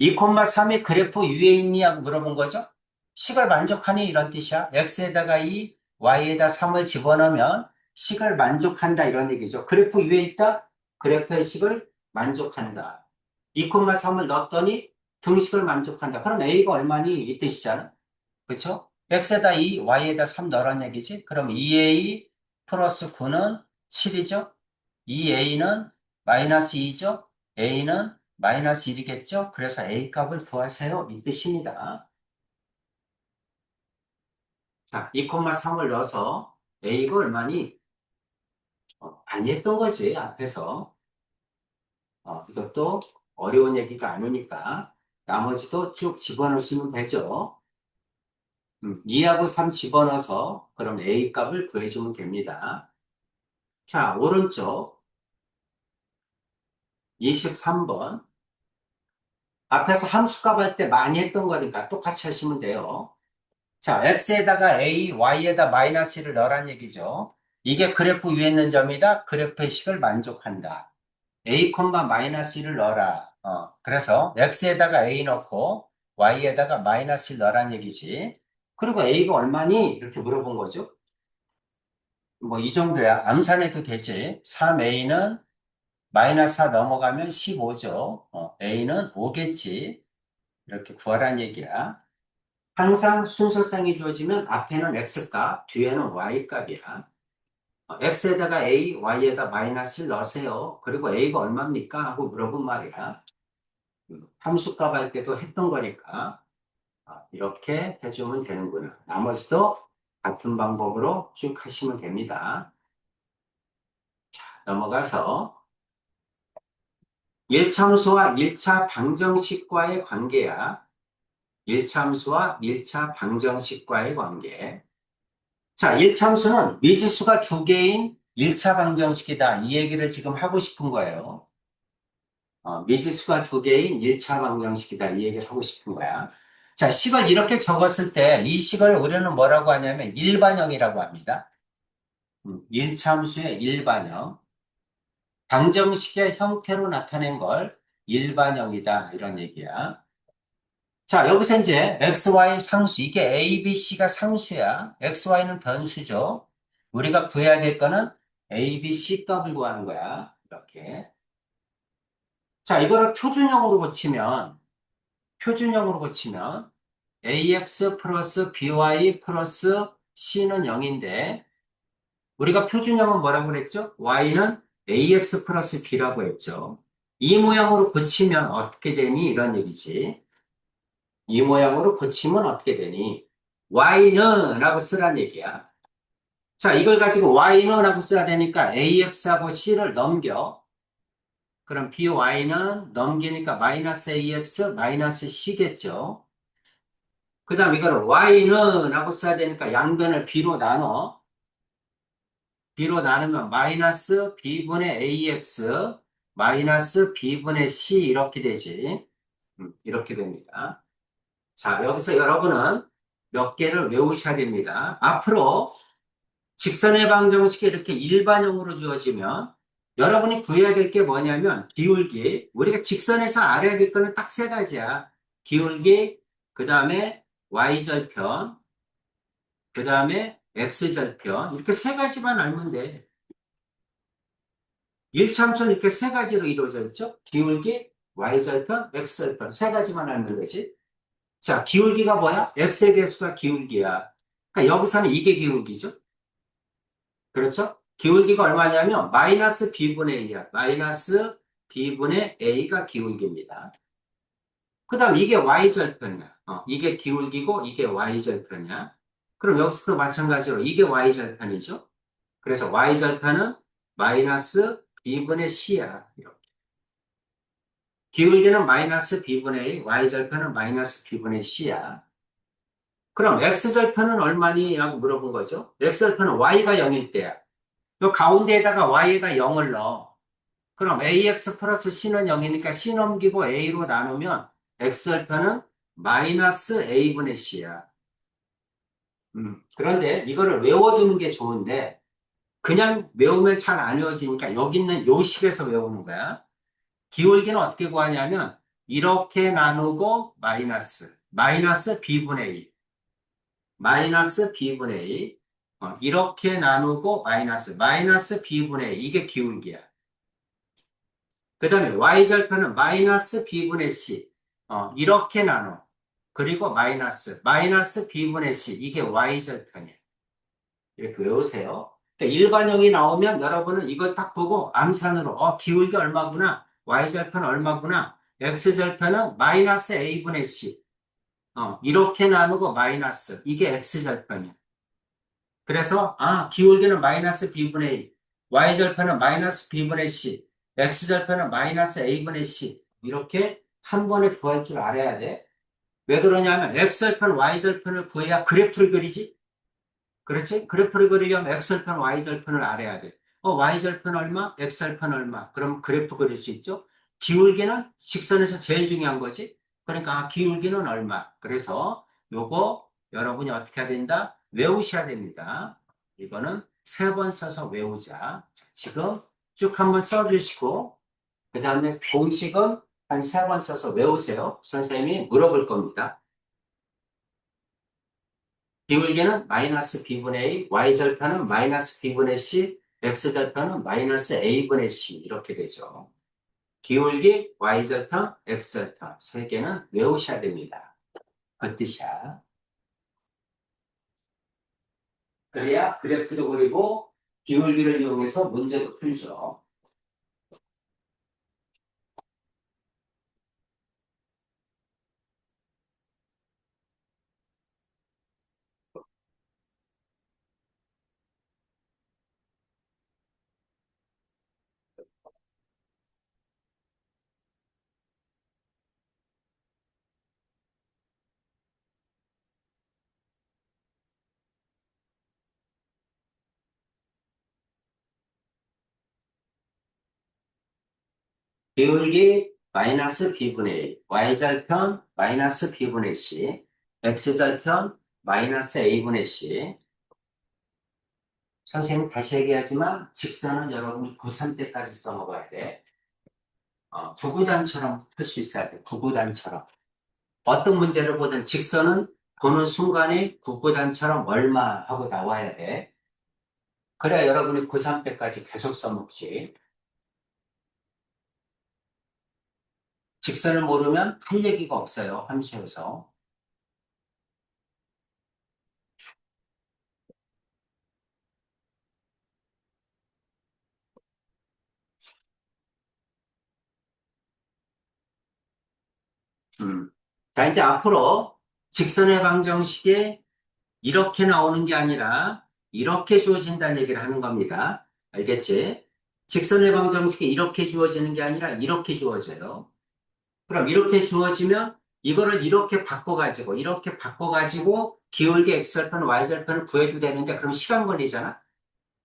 2,3이 그래프 위에 있니? 하고 물어본 거죠. 식을 만족하니? 이런 뜻이야. x에다가 2, y에다 3을 집어넣으면 식을 만족한다. 이런 얘기죠. 그래프 위에 있다? 그래프의 식을 만족한다. 2,3을 넣었더니 등식을 만족한다. 그럼 a가 얼마니? 이 뜻이잖아. 그렇죠? x에다 2, y에다 3 넣으란 얘기지. 그럼 2a 플러스 9는 7이죠. 2a는 마이너스 2죠. a는 마이너스 1이겠죠. 그래서 a 값을 구하세요. 이 뜻입니다. 자, 2,3을 넣어서 a가 얼마니? 많이 했던 거지, 앞에서. 이것도 어려운 얘기가 아니니까 나머지도 쭉 집어넣으시면 되죠. 2하고 3 집어넣어서 그럼 a 값을 구해주면 됩니다. 자, 오른쪽 23번. 앞에서 함수값 할 때 많이 했던 거니까 똑같이 하시면 돼요. 자, x에다가 a, y에다 마이너스 1을 넣으란 얘기죠. 이게 그래프 위에 있는 점이다. 그래프의 식을 만족한다. a, 마이너스 1을 넣어라. 그래서 x에다가 a 넣고 y에다가 마이너스 1 넣으란 얘기지. 그리고 a가 얼마니? 이렇게 물어본 거죠. 뭐 이 정도야. 암산해도 되지. 3a는 마이너스 4 넘어가면 15죠. a는 5겠지. 이렇게 구하란 얘기야. 항상 순서상이 주어지면 앞에는 x값, 뒤에는 y값이야. x에다가 a, y에다 마이너스를 넣으세요. 그리고 a가 얼마입니까? 하고 물어본 말이야. 함수값 할 때도 했던 거니까 이렇게 해주면 되는구나. 나머지도 같은 방법으로 쭉 하시면 됩니다. 넘어가서 1참수와 1차 방정식과의 관계야. 1참수와 1차 방정식과의 관계. 자, 1참수는 미지수가 두 개인 1차 방정식이다. 이 얘기를 지금 하고 싶은 거예요. 미지수가 두 개인 1차 방정식이다. 이 얘기를 하고 싶은 거야. 자, 식을 이렇게 적었을 때 이 식을 우리는 뭐라고 하냐면 일반형이라고 합니다. 1참수의 일반형. 방정식의 형태로 나타낸 걸 일반형이다. 이런 얘기야. 자, 여기서 이제 XY 상수, 이게 A, B, C가 상수야. XY는 변수죠. 우리가 구해야 될 거는 A, B, C 값을 구하는 거야. 이렇게. 자, 이거를 표준형으로 고치면 AX 플러스 BY 플러스 C는 0인데, 우리가 표준형은 뭐라고 그랬죠? Y는 AX 플러스 B라고 했죠. 이 모양으로 고치면 어떻게 되니? 이런 얘기지. 이 모양으로 고치면 어떻게 되니? Y는 라고 쓰란 얘기야. 자, 이걸 가지고 Y는 라고 써야 되니까 AX하고 C를 넘겨. 그럼 BY는 넘기니까 마이너스 AX, 마이너스 C겠죠. 그 다음 이거를 Y는 라고 써야 되니까 양변을 B로 나눠. B로 나누면 마이너스 B분의 AX, 마이너스 B분의 C 이렇게 되지. 이렇게 됩니다. 자, 여기서 여러분은 몇 개를 외우셔야 됩니다. 앞으로 직선의 방정식이 이렇게 일반형으로 주어지면 여러분이 구해야 될 게 뭐냐면 기울기. 우리가 직선에서 알아야 될 거는 딱 세 가지야. 기울기, 그 다음에 y절편, 그 다음에 x절편. 이렇게 세 가지만 알면 돼. 1참수는 이렇게 세 가지로 이루어져 있죠. 기울기, y절편, x절편. 세 가지만 알면 되지. 자, 기울기가 뭐야? x의 개수가 기울기야. 그러니까 여기서는 이게 기울기죠. 그렇죠? 기울기가 얼마냐면 마이너스 b분의 a야. 마이너스 b분의 a가 기울기입니다. 그 다음 이게 y절편이야. 이게 기울기고 이게 y절편이야. 그럼 여기서도 마찬가지로 이게 y절편이죠. 그래서 y절편은 마이너스 b분의 c야. 이렇게. 기울기는 마이너스 b분의 a, y절편은 마이너스 b분의 c야. 그럼 x절편은 얼마니? 라고 물어본 거죠. x절편은 y가 0일 때야. 요 가운데에다가 y에다 0을 넣어. 그럼 ax 플러스 c는 0이니까 c 넘기고 a로 나누면 x절편은 마이너스 a분의 c야. 그런데 이거를 외워두는 게 좋은데 그냥 외우면 잘 안 외워지니까 여기 있는 요 식에서 외우는 거야. 기울기는 어떻게 구하냐면 이렇게 나누고 마이너스 b분의 a, 마이너스 b분의 a, 이렇게 나누고 마이너스 b분의 a, 이게 기울기야. 그 다음에 y절편은 마이너스 b분의 c, 이렇게 나눠. 그리고 마이너스 b분의 c, 이게 y절편이야. 이렇게 외우세요. 그러니까 일반형이 나오면 여러분은 이걸 딱 보고 암산으로, 기울기 얼마구나, y절편 얼마구나, x절편은 마이너스 a분의 c, 이렇게 나누고 이게 x절편이야. 그래서, 기울기는 마이너스 b분의 a, y절편은 마이너스 b분의 c, x절편은 마이너스 a분의 c, 이렇게 한 번에 구할 줄 알아야 돼. 왜 그러냐면, x절편, y절편을 구해야 그래프를 그리지? 그렇지? 그래프를 그리려면 x절편, y절편을 알아야 돼. y절편 얼마? x절편 얼마? 그럼 그래프 그릴 수 있죠? 기울기는 직선에서 제일 중요한 거지? 그러니까 기울기는 얼마? 그래서 요거 여러분이 어떻게 해야 된다? 외우셔야 됩니다. 이거는 세 번 써서 외우자. 자, 지금 쭉 한번 써주시고 그 다음에 공식은 한 세 번 써서 외우세요. 선생님이 물어볼 겁니다. 기울기는 마이너스 b분의 a, y절편은 마이너스 b분의 c, x절편은 마이너스 a분의 c 이렇게 되죠. 기울기, y절편, x절편 세 개는 외우셔야 됩니다. 그 뜻이야. 그래야 그래프도 그리고 기울기를 이용해서 문제도 풀죠. 기울기 마이너스 b분의 1, y절편 마이너스 b분의 c, x절편 마이너스 a분의 c. 선생님 다시 얘기하지만 직선은 여러분이 고3 때까지 써먹어야 돼. 구구단처럼 풀 수 있어야 돼. 구구단처럼. 어떤 문제를 보든 직선은 보는 순간에 구구단처럼 얼마 하고 나와야 돼. 그래야 여러분이 고3 때까지 계속 써먹지. 직선을 모르면 할 얘기가 없어요. 함수에서. 자, 이제 앞으로 직선의 방정식이 이렇게 나오는 게 아니라 이렇게 주어진다는 얘기를 하는 겁니다. 알겠지? 직선의 방정식이 이렇게 주어지는 게 아니라 이렇게 주어져요. 그럼 이렇게 주어지면 이거를 이렇게 바꿔가지고 기울기 x절편, y절편을 구해도 되는데 그럼 시간 걸리잖아?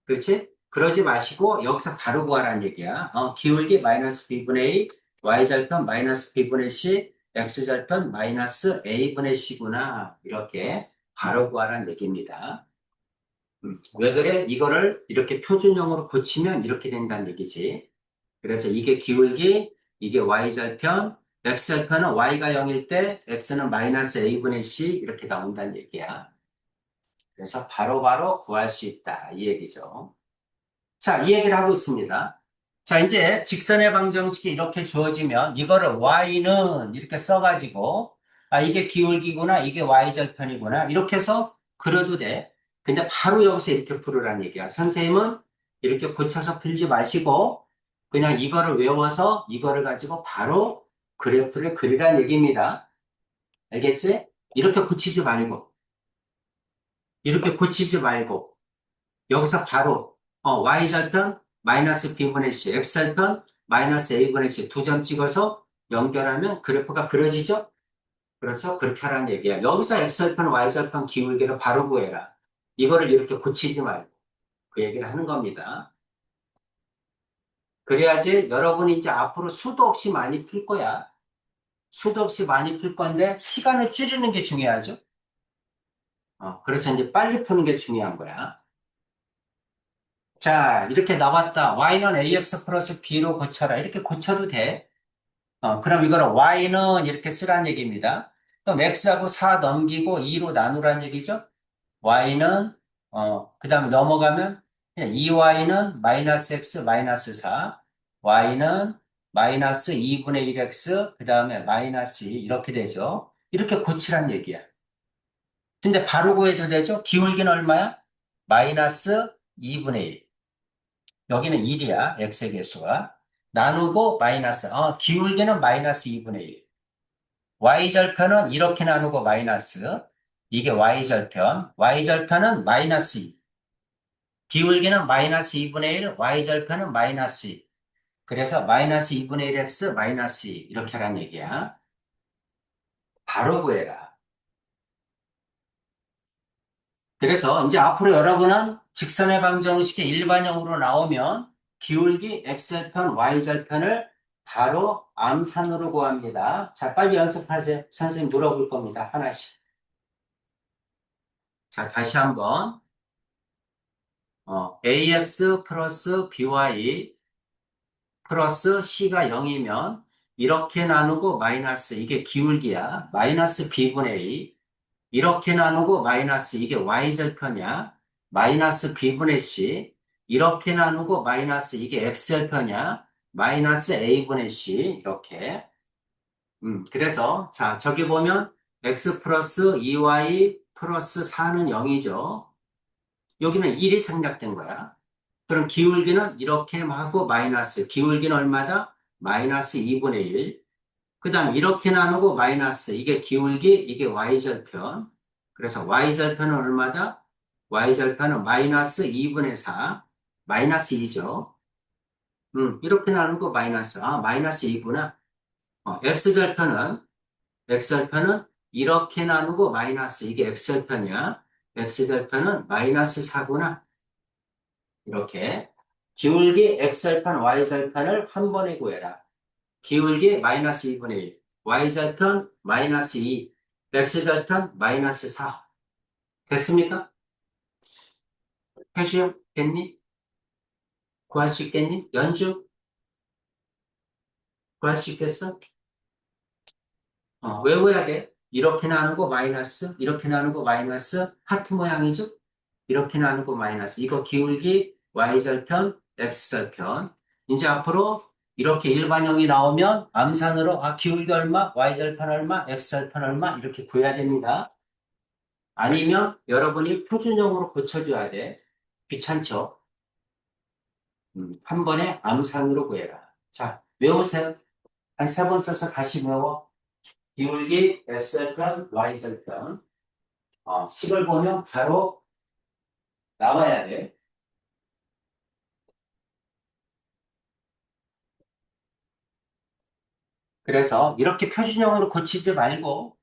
그렇지? 그러지 마시고 여기서 바로 구하라는 얘기야. 기울기 마이너스 b분의 a, y절편 마이너스 b분의 c, x절편 마이너스 a분의 c구나. 이렇게 바로 구하라는 얘기입니다. 왜 그래? 이거를 이렇게 표준형으로 고치면 이렇게 된다는 얘기지. 그래서 이게 기울기, 이게 y절편, x절편은 y가 0일 때 x는 마이너스 a분의 c 이렇게 나온다는 얘기야. 그래서 바로바로 구할 수 있다. 이 얘기죠. 자, 이 얘기를 하고 있습니다. 자, 이제 직선의 방정식이 이렇게 주어지면 이거를 y는 이렇게 써가지고 이게 기울기구나, 이게 y절편이구나 이렇게 해서 그려도 돼. 근데 바로 여기서 이렇게 풀으라는 얘기야. 선생님은 이렇게 고쳐서 풀지 마시고 그냥 이거를 외워서 이거를 가지고 바로 그래프를 그리라는 얘기입니다. 알겠지? 이렇게 고치지 말고 이렇게 고치지 말고 여기서 바로 y절편 마이너스 b분의 c, x절편 마이너스 a분의 c 두 점 찍어서 연결하면 그래프가 그려지죠? 그렇죠? 그렇게 하라는 얘기야. 여기서 x절편, y절편 기울기를 바로 구해라. 이거를 이렇게 고치지 말고 그 얘기를 하는 겁니다. 그래야지 여러분이 이제 앞으로 수도 없이 많이 풀 거야. 수도 없이 많이 풀 건데 시간을 줄이는 게 중요하죠? 그래서 이제 빨리 푸는 게 중요한 거야. 자, 이렇게 나왔다. y는 ax 플러스 b로 고쳐라. 이렇게 고쳐도 돼. 그럼 이거를 y는 이렇게 쓰란 얘기입니다. 그럼 x하고 4 넘기고 2로 나누란 얘기죠. y는, 그 다음에 넘어가면 그냥 2y는 마이너스 x 마이너스 4, y는 마이너스 2분의 1x, 그 다음에 마이너스 2 이렇게 되죠. 이렇게 고치란 얘기야. 근데 바로 구해도 되죠? 기울기는 얼마야? 마이너스 2분의 1. 여기는 1이야, x의 개수가. 나누고 마이너스, 기울기는 마이너스 2분의 1. y절편은 이렇게 나누고 마이너스. 이게 y절편. y절편은 마이너스 2. 기울기는 마이너스 2분의 1, y절편은 마이너스 2. 그래서 마이너스 2분의 1x 마이너스 2. 이렇게 하란 얘기야. 바로 구해라. 그래서 이제 앞으로 여러분은 직선의 방정식이 일반형으로 나오면 기울기 x절편, y절편을 바로 암산으로 구합니다. 자, 빨리 연습하세요. 선생님 물어볼 겁니다. 하나씩. 자, 다시 한번. ax 플러스 by 플러스 c가 0이면 이렇게 나누고 마이너스 이게 기울기야. 마이너스 b분의 a. 이렇게 나누고 마이너스 이게 y절편이야. 마이너스 b분의 c. 이렇게 나누고 마이너스 이게 x절편이야. 마이너스 a분의 c. 이렇게. 그래서 자 저기 보면 x 플러스 2y 플러스 4는 0이죠. 여기는 1이 생략된 거야. 그럼 기울기는 이렇게 하고 마이너스. 기울기는 얼마다? 마이너스 2분의 1. 그 다음 이렇게 나누고 마이너스. 이게 기울기, 이게 y절편. 그래서 y절편은 얼마다? y절편은 마이너스 2분의 4. 마이너스 2죠. 이렇게 나누고 마이너스. 아, 마이너스 2구나. x절편은 이렇게 나누고 마이너스. 이게 x절편이야. x절편은 마이너스 4구나. 이렇게. 기울기 x절편, y절편을 한 번에 구해라. 기울기 마이너스 2분의 1, y절편 마이너스 2, x절편 마이너스 4. 됐습니까? 해주요? 겠니? 구할 수 있겠니? 연주? 구할 수 있겠어? 외워야 돼. 이렇게 나누고 마이너스, 이렇게 나누고 마이너스, 하트 모양이죠? 이렇게 나누고 마이너스. 이거 기울기 y절편, x절편. 이제 앞으로 이렇게 일반형이 나오면 암산으로 기울기 얼마, y절편 얼마, x절편 얼마 이렇게 구해야 됩니다. 아니면 여러분이 표준형으로 고쳐줘야 돼. 귀찮죠? 한 번에 암산으로 구해라. 자, 외우세요. 한 세 번 써서 다시 외워. 기울기 x절편, y절편. 식을 보면 바로 나와야 돼. 그래서 이렇게 표준형으로 고치지 말고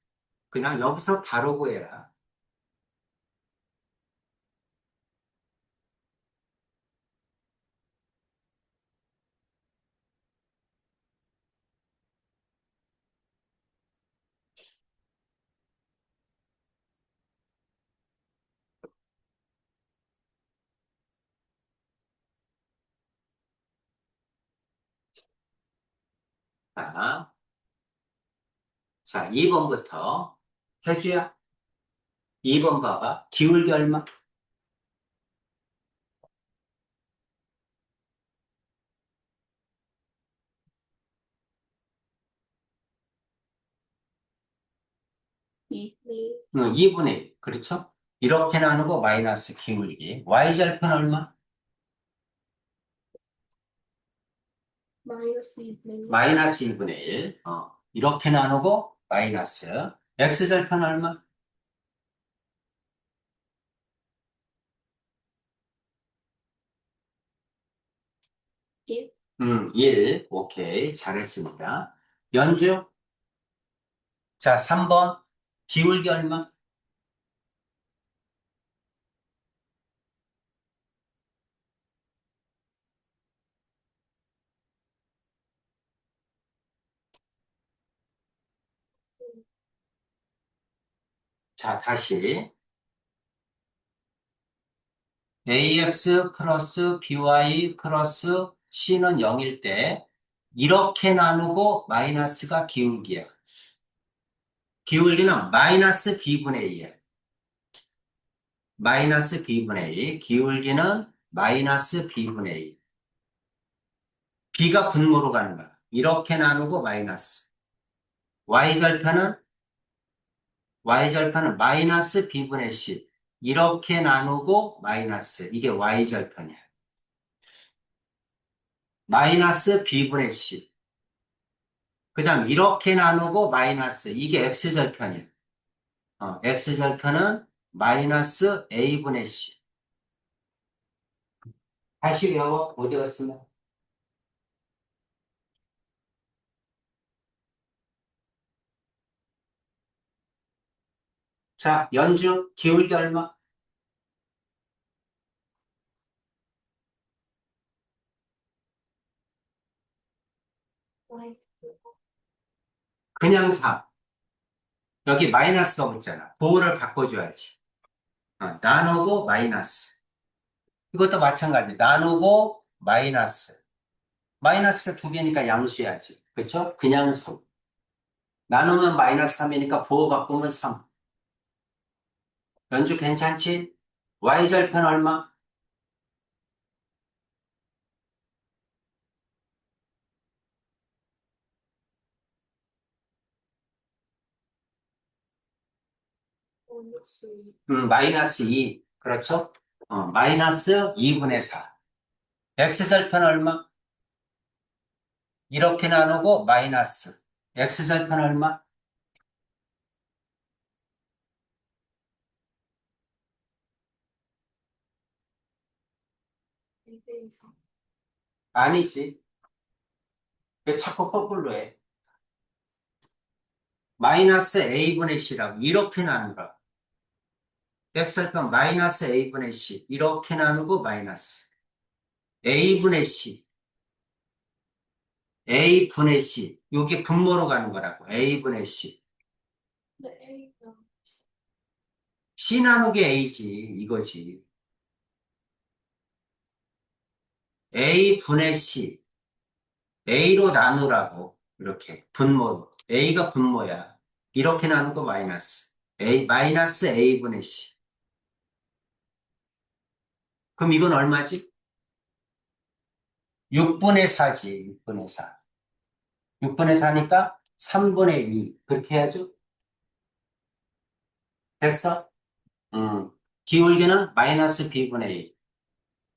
그냥 여기서 바로 구해라. 자, 자, 2번부터 해주야. 2번 봐봐. 기울기 얼마? 네. 2분의 1. 그렇죠? 이렇게 나누고 마이너스 기울기. y절편 얼마? 마이너스 2분의 마이너스 2분의 1. 이렇게 나누고 마이너스. x절편 얼마? 1. 1. 오케이. 잘했습니다. 연주. 자, 3번. 기울기 얼마? 자, 다시. ax 플러스 by 플러스 c는 0일 때 이렇게 나누고 마이너스가 기울기야. 기울기는 마이너스 b분의 2야. 마이너스 b분의 2. 기울기는 마이너스 b분의 2. b가 분모로 가는 거야. 이렇게 나누고 마이너스. y절편은 마이너스 b분의 c. 이렇게 나누고 마이너스. 이게 y절편이야. 마이너스 b분의 c. 그 다음 이렇게 나누고 마이너스. 이게 x절편이야. x절편은 마이너스 a분의 c. 다시 외워. 못 외웠으면. 자, 연주 기울기 얼마? y. 그냥 4. 여기 마이너스가 붙잖아. 부호를 바꿔줘야지. 나누고 마이너스. 이것도 마찬가지. 나누고 마이너스. 마이너스가 두 개니까 양수해야지. 그렇죠? 그냥 3. 나누면 마이너스 3이니까 부호 바꾸면 3. 연주 괜찮지? y절편 얼마? 마이너스 2. 마이너스 2. 그렇죠? 마이너스 2분의 4. x절편 얼마? 이렇게 나누고 마이너스. x절편 얼마? 아니지. 왜 자꾸 거꾸로 해? 마이너스 a분의 c라고. 이렇게 나누라. x절편 마이너스 a분의 c. 이렇게 나누고 마이너스. a분의 c. a분의 c. 이게 분모로 가는 거라고. a분의 c. 네, c 나누기 a지. 이거지. a분의 c. a로 나누라고. 이렇게. 분모로. a가 분모야. 이렇게 나누고 마이너스. a, 마이너스 a분의 c. 그럼 이건 얼마지? 6분의 4지. 6분의 4. 6분의 4니까 3분의 2. 그렇게 해야죠? 됐어? 기울기는 마이너스 b분의 2.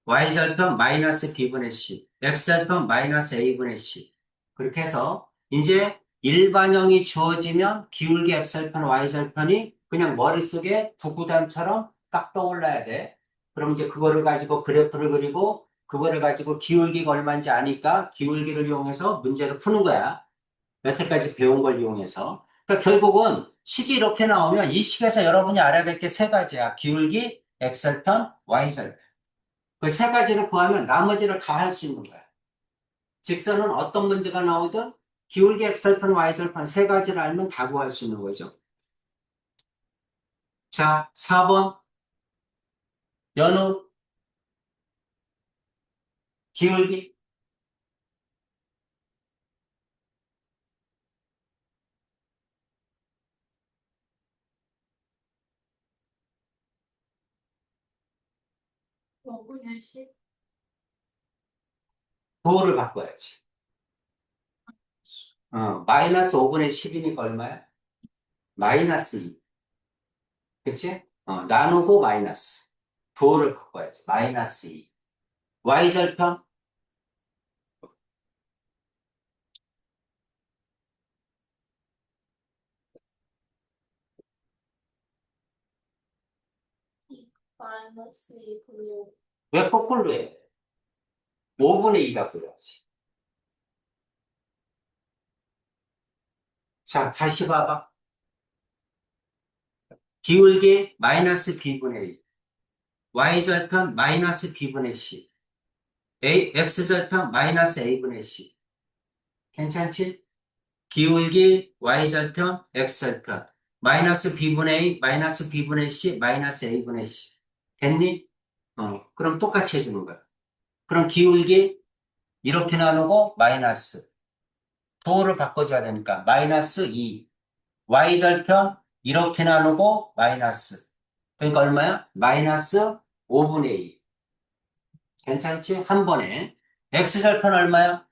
y절편 마이너스 b분의 c. x절편 마이너스 a분의 c. 그렇게 해서 이제 일반형이 주어지면 기울기 x절편, y절편이 그냥 머릿속에 구구단처럼 딱 떠올라야 돼. 그럼 이제 그거를 가지고 그래프를 그리고 그거를 가지고 기울기가 얼마인지 아니까 기울기를 이용해서 문제를 푸는 거야. 여태까지 배운 걸 이용해서. 그러니까 결국은 식이 이렇게 나오면 이 식에서 여러분이 알아야 될 게 세 가지야. 기울기, x절편, y절편. 그 세 가지를 구하면 나머지를 다 할 수 있는 거야. 직선은 어떤 문제가 나오든 기울기 x절편, y절편 세 가지를 알면 다 구할 수 있는 거죠. 자, 4번. 연우, 기울기. 먹으면 시 도를 바꿔야지. 마이너스 5분의 10이니까 얼마야? 마이너스 2. 그치? 나누고 마이너스. 도를 바꿔야지. 마이너스 2. y절편, 마이너스 2분의 5. 왜 거꾸로 해? 5분의 2가 그려야지. 자, 다시 봐봐. 기울기 마이너스 b분의 2. y절편 마이너스 b분의 c. x절편 마이너스 a분의 c. 괜찮지? 기울기 y절편, x절편. 마이너스 b분의 a, 마이너스 b분의 c, 마이너스 a분의 c. 됐니? 그럼 똑같이 해주는 거야. 그럼 기울기 이렇게 나누고 마이너스. 도를 바꿔줘야 되니까 마이너스 2. y절편 이렇게 나누고 마이너스. 그러니까 얼마야? 마이너스 5분의 2. 괜찮지? 한 번에. x절편 얼마야?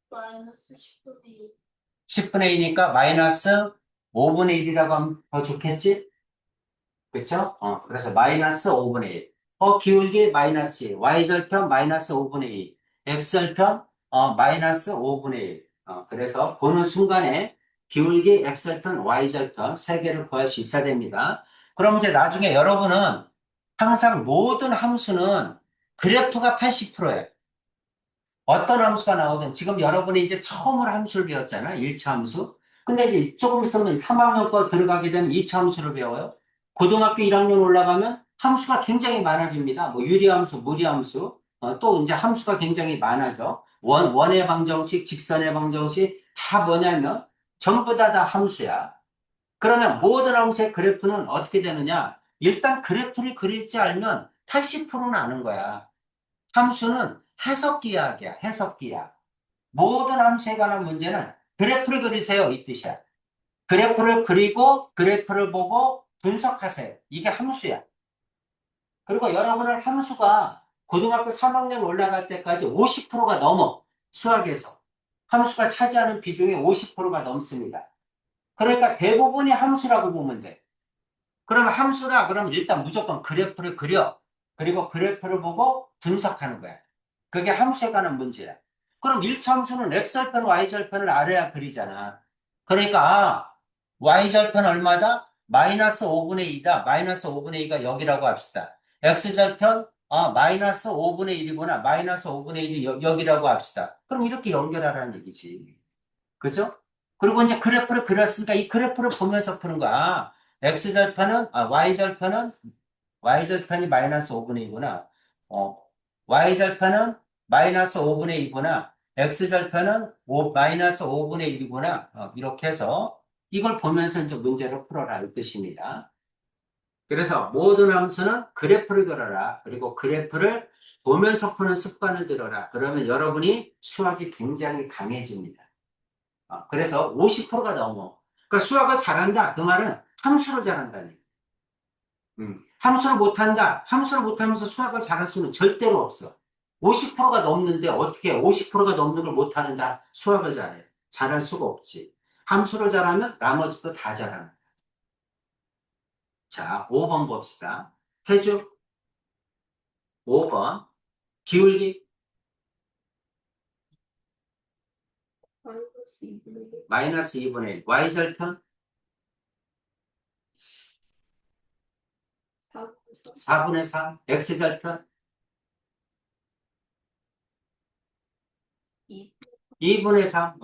마이너스 10분의 2. 10분의 2니까 마이너스 5분의 1이라고 하면 더 좋겠지? 그쵸? 그래서 마이너스 5분의 1. 기울기 마이너스 1. y절편 마이너스 5분의 2. x절편 마이너스 5분의 1. 그래서 보는 순간에 기울기 x절편, y절편 세 개를 구할 수 있어야 됩니다. 그럼 이제 나중에 여러분은 항상 모든 함수는 그래프가 80%예요. 어떤 함수가 나오든 지금 여러분이 이제 처음으로 함수를 배웠잖아. 1차 함수. 근데 이제 조금 있으면 3학년 거 들어가게 되면 2차 함수를 배워요. 고등학교 1학년 올라가면 함수가 굉장히 많아집니다. 뭐 유리함수, 무리함수, 또 이제 함수가 굉장히 많아져. 원의 방정식, 직선의 방정식 다 뭐냐면 전부 다 함수야. 그러면 모든 함수의 그래프는 어떻게 되느냐? 일단 그래프를 그릴 줄 알면 80%는 아는 거야. 함수는 해석기하학이야, 해석기하학. 모든 함수에 관한 문제는 그래프를 그리세요, 이 뜻이야. 그래프를 그리고 그래프를 보고 분석하세요. 이게 함수야. 그리고 여러분은 함수가 고등학교 3학년 올라갈 때까지 50%가 넘어. 수학에서. 함수가 차지하는 비중이 50%가 넘습니다. 그러니까 대부분이 함수라고 보면 돼. 그러면 함수다. 그러면 일단 무조건 그래프를 그려. 그리고 그래프를 보고 분석하는 거야. 그게 함수에 관한 문제야. 그럼 1차 함수는 x절편, y절편을 알아야 그리잖아. 그러니까, y절편 얼마다? 마이너스 5분의 2다. 마이너스 5분의 2가 여기라고 합시다. x절편, 마이너스 5분의 1이구나. 마이너스 5분의 1이 여기라고 합시다. 그럼 이렇게 연결하라는 얘기지. 그죠? 그리고 이제 그래프를 그렸으니까 이 그래프를 보면서 푸는 거야. y절편이 마이너스 5분의 2구나. y절편은 마이너스 5분의 2구나. x절편은 마이너스 5분의 1이구나. 이렇게 해서 이걸 보면서 이제 문제를 풀어라. 이 뜻입니다. 그래서 모든 함수는 그래프를 그려라. 그리고 그래프를 보면서 푸는 습관을 들여라. 그러면 여러분이 수학이 굉장히 강해집니다. 그래서 50%가 넘어. 그러니까 수학을 잘한다. 그 말은 함수를 잘한다니. 함수를 못한다. 함수를 못하면서 수학을 잘할 수는 절대로 없어. 50%가 넘는데 어떻게 50%가 넘는 걸 못하는다. 수학을 잘해. 잘할 수가 없지. 함수를 잘하면 나머지도 다 잘하는 거야. 자, 5번 봅시다. 해주 5번 기울기 마이너스 2분의 1. 마이너스 2분의 1 y절편 4분의 3. 4분의 3 x절편 2. 2분의 3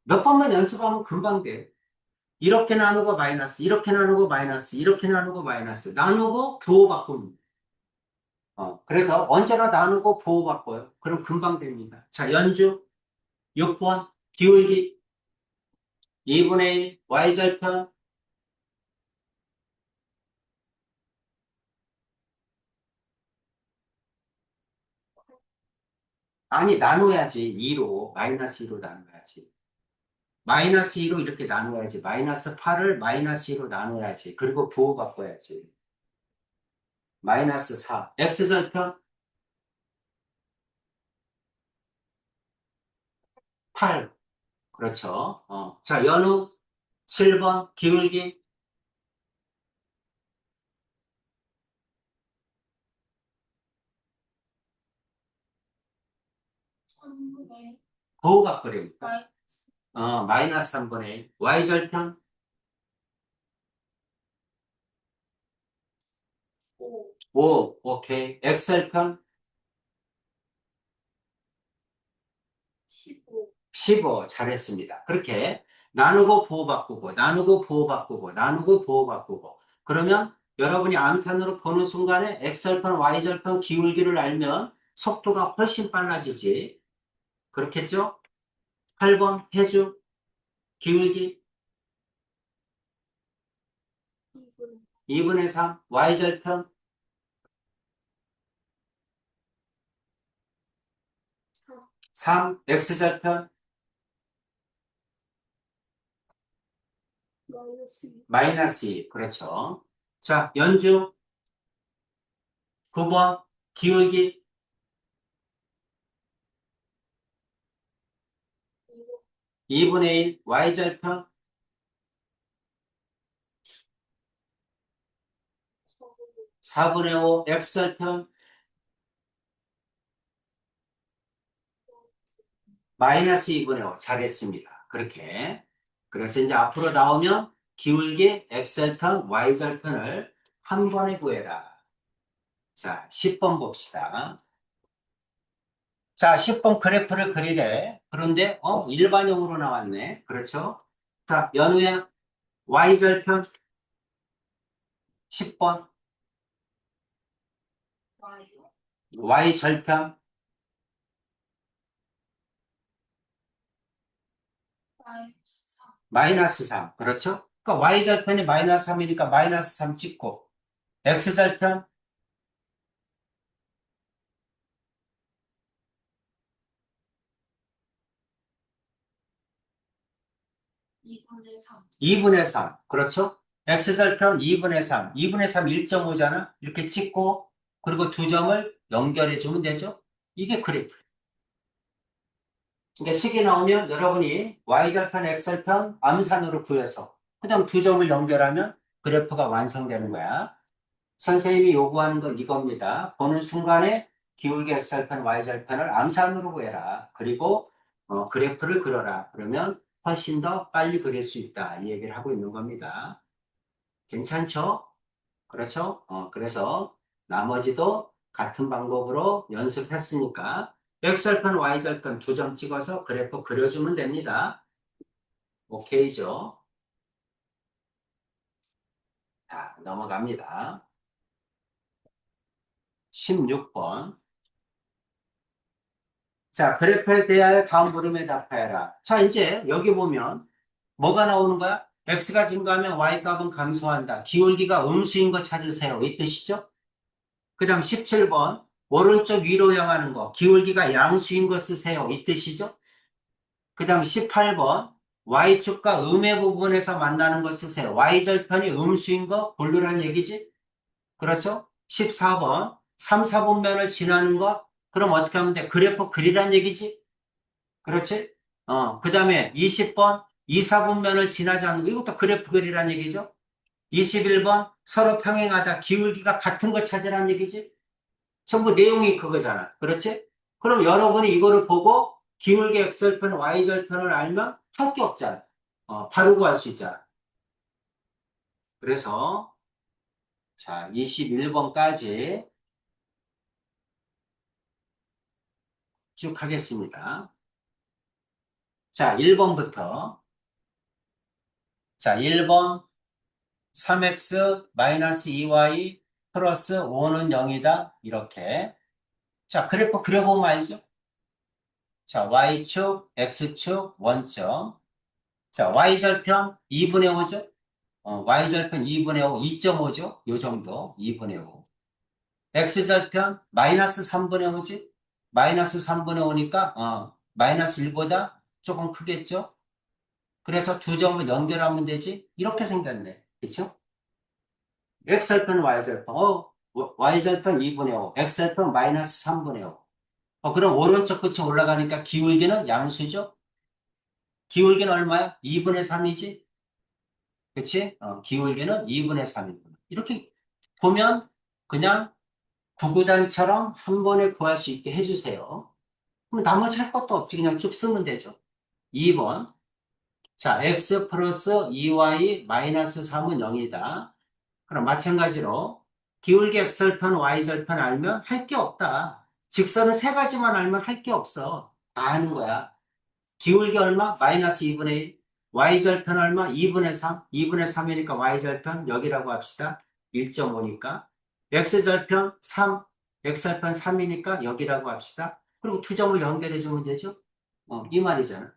몇 번만 연습하면 금방 돼. 이렇게 나누고 마이너스, 이렇게 나누고 마이너스, 이렇게 나누고 마이너스, 나누고 부호바꿉니다. 그래서 언제나 나누고 부호바꿔요. 그럼 금방 됩니다. 자, 연주 6번 기울기 2분의 1 y절편 아니 나눠야지 2로 마이너스 2로 나눠야지. 마이너스 2로 이렇게 나눠야지. 마이너스 8을 마이너스 2로 나눠야지. 그리고 부호바꿔야지. 마이너스 4 x절편 8 그렇죠. 자, 연우 7번 기울기 3분의 부호바꾸려니까. 마이너스 마이너스 3분의 1 y절편 5. 5 오케이. x절편 15. 15 잘했습니다. 그렇게 나누고 부호바꾸고 나누고 부호바꾸고 나누고 부호바꾸고 그러면 여러분이 암산으로 보는 순간에 x절편 y절편 기울기를 알면 속도가 훨씬 빨라지지. 그렇겠죠? 8번 해주 기울기 2분의 2분의 3 y절편 4. 3 x절편 마이너스 2. 마이너스 2 그렇죠. 자, 연주 9번 기울기 2분의 1 y절편 4분의 5 x절편 마이너스 2분의 5 잘했습니다. 그렇게 그래서 이제 앞으로 나오면 기울기 x절편 y절편을 한 번에 구해라. 자, 10번 봅시다. 자, 10번 그래프를 그리래. 그런데 일반형으로 나왔네. 그렇죠? 자, 연우야 y절편 10번 Y요? y절편 마이너스 3. 마이너스 3 그렇죠? 그러니까 y절편이 마이너스 3이니까 마이너스 3 찍고 x절편 2분의 3. 2분의 3 그렇죠? x절편 2분의 3 2분의 3 1.5잖아 이렇게 찍고 그리고 두 점을 연결해 주면 되죠? 이게 그래프. 그러니까 식이 나오면 여러분이 y절편 x절편 암산으로 구해서 그 다음 두 점을 연결하면 그래프가 완성되는 거야. 선생님이 요구하는 건 이겁니다. 보는 순간에 기울기 x절편, y절편을 암산으로 구해라. 그리고 그래프를 그려라. 그러면 훨씬 더 빨리 그릴 수 있다. 이 얘기를 하고 있는 겁니다. 괜찮죠? 그렇죠? 그래서 나머지도 같은 방법으로 연습했으니까 x절편, y절편 두 점 찍어서 그래프 그려주면 됩니다. 오케이죠? 자, 넘어갑니다. 16번. 자, 그래프에 대하여 다음 물음에 답하여라. 자, 이제 여기 보면 뭐가 나오는 거야? x가 증가하면 y값은 감소한다. 기울기가 음수인 거 찾으세요. 이 뜻이죠? 그 다음 17번. 오른쪽 위로 향하는 거. 기울기가 양수인 거 쓰세요. 이 뜻이죠? 그 다음 18번. y축과 음의 부분에서 만나는 거 쓰세요. y절편이 음수인 거 고르란 얘기지? 그렇죠? 14번. 3, 4분면을 지나는 거. 그럼 어떻게 하면 돼? 그래프 그리란 얘기지? 그렇지? 그 다음에 20번 2, 4분면을 지나지 않는 거. 이것도 그래프 그리란 얘기죠. 21번 서로 평행하다. 기울기가 같은 거 찾으란 얘기지. 전부 내용이 그거잖아. 그렇지? 그럼 여러분이 이거를 보고 기울기 x절편, y절편을 알면 할 게 없잖아. 바로 구할 수 있잖아. 그래서 자 21번까지 쭉 하겠습니다. 자 1번부터 자 1번 3x 마이너스 2y 플러스 5는 0이다. 이렇게. 자, 그래프 그려보면 알죠? 자, y축, x축, 원점. 자, y절편 2분의 5죠? y절편 2분의 5, 2.5죠? 요 정도. 2분의 5. x절편 마이너스 3분의 5지? 마이너스 3분의 5니까, 마이너스 1보다 조금 크겠죠? 그래서 두 점을 연결하면 되지? 이렇게 생겼네. 그쵸? x절편, y절편. y절편 2분의 5, x절편 마이너스 3분의 5. 그럼 오른쪽 끝이 올라가니까 기울기는 양수죠? 기울기는 얼마야? 2분의 3이지? 그치? 기울기는 2분의 3이구나. 이렇게 보면 그냥 구구단처럼 한 번에 구할 수 있게 해주세요. 그럼 나머지 할 것도 없지. 그냥 쭉 쓰면 되죠. 2번. 자, x 플러스 2y 마이너스 3은 0이다. 그럼 마찬가지로 기울기 x절편, y절편 알면 할 게 없다. 직선은 세 가지만 알면 할 게 없어. 다 하는 거야. 기울기 얼마? 마이너스 2분의 1. y절편 얼마? 2분의 3. 2분의 3이니까 y절편 여기라고 합시다. 1.5니까. x절편 3. x절편 3이니까 여기라고 합시다. 그리고 두 점을 연결해 주면 되죠. 이 말이잖아.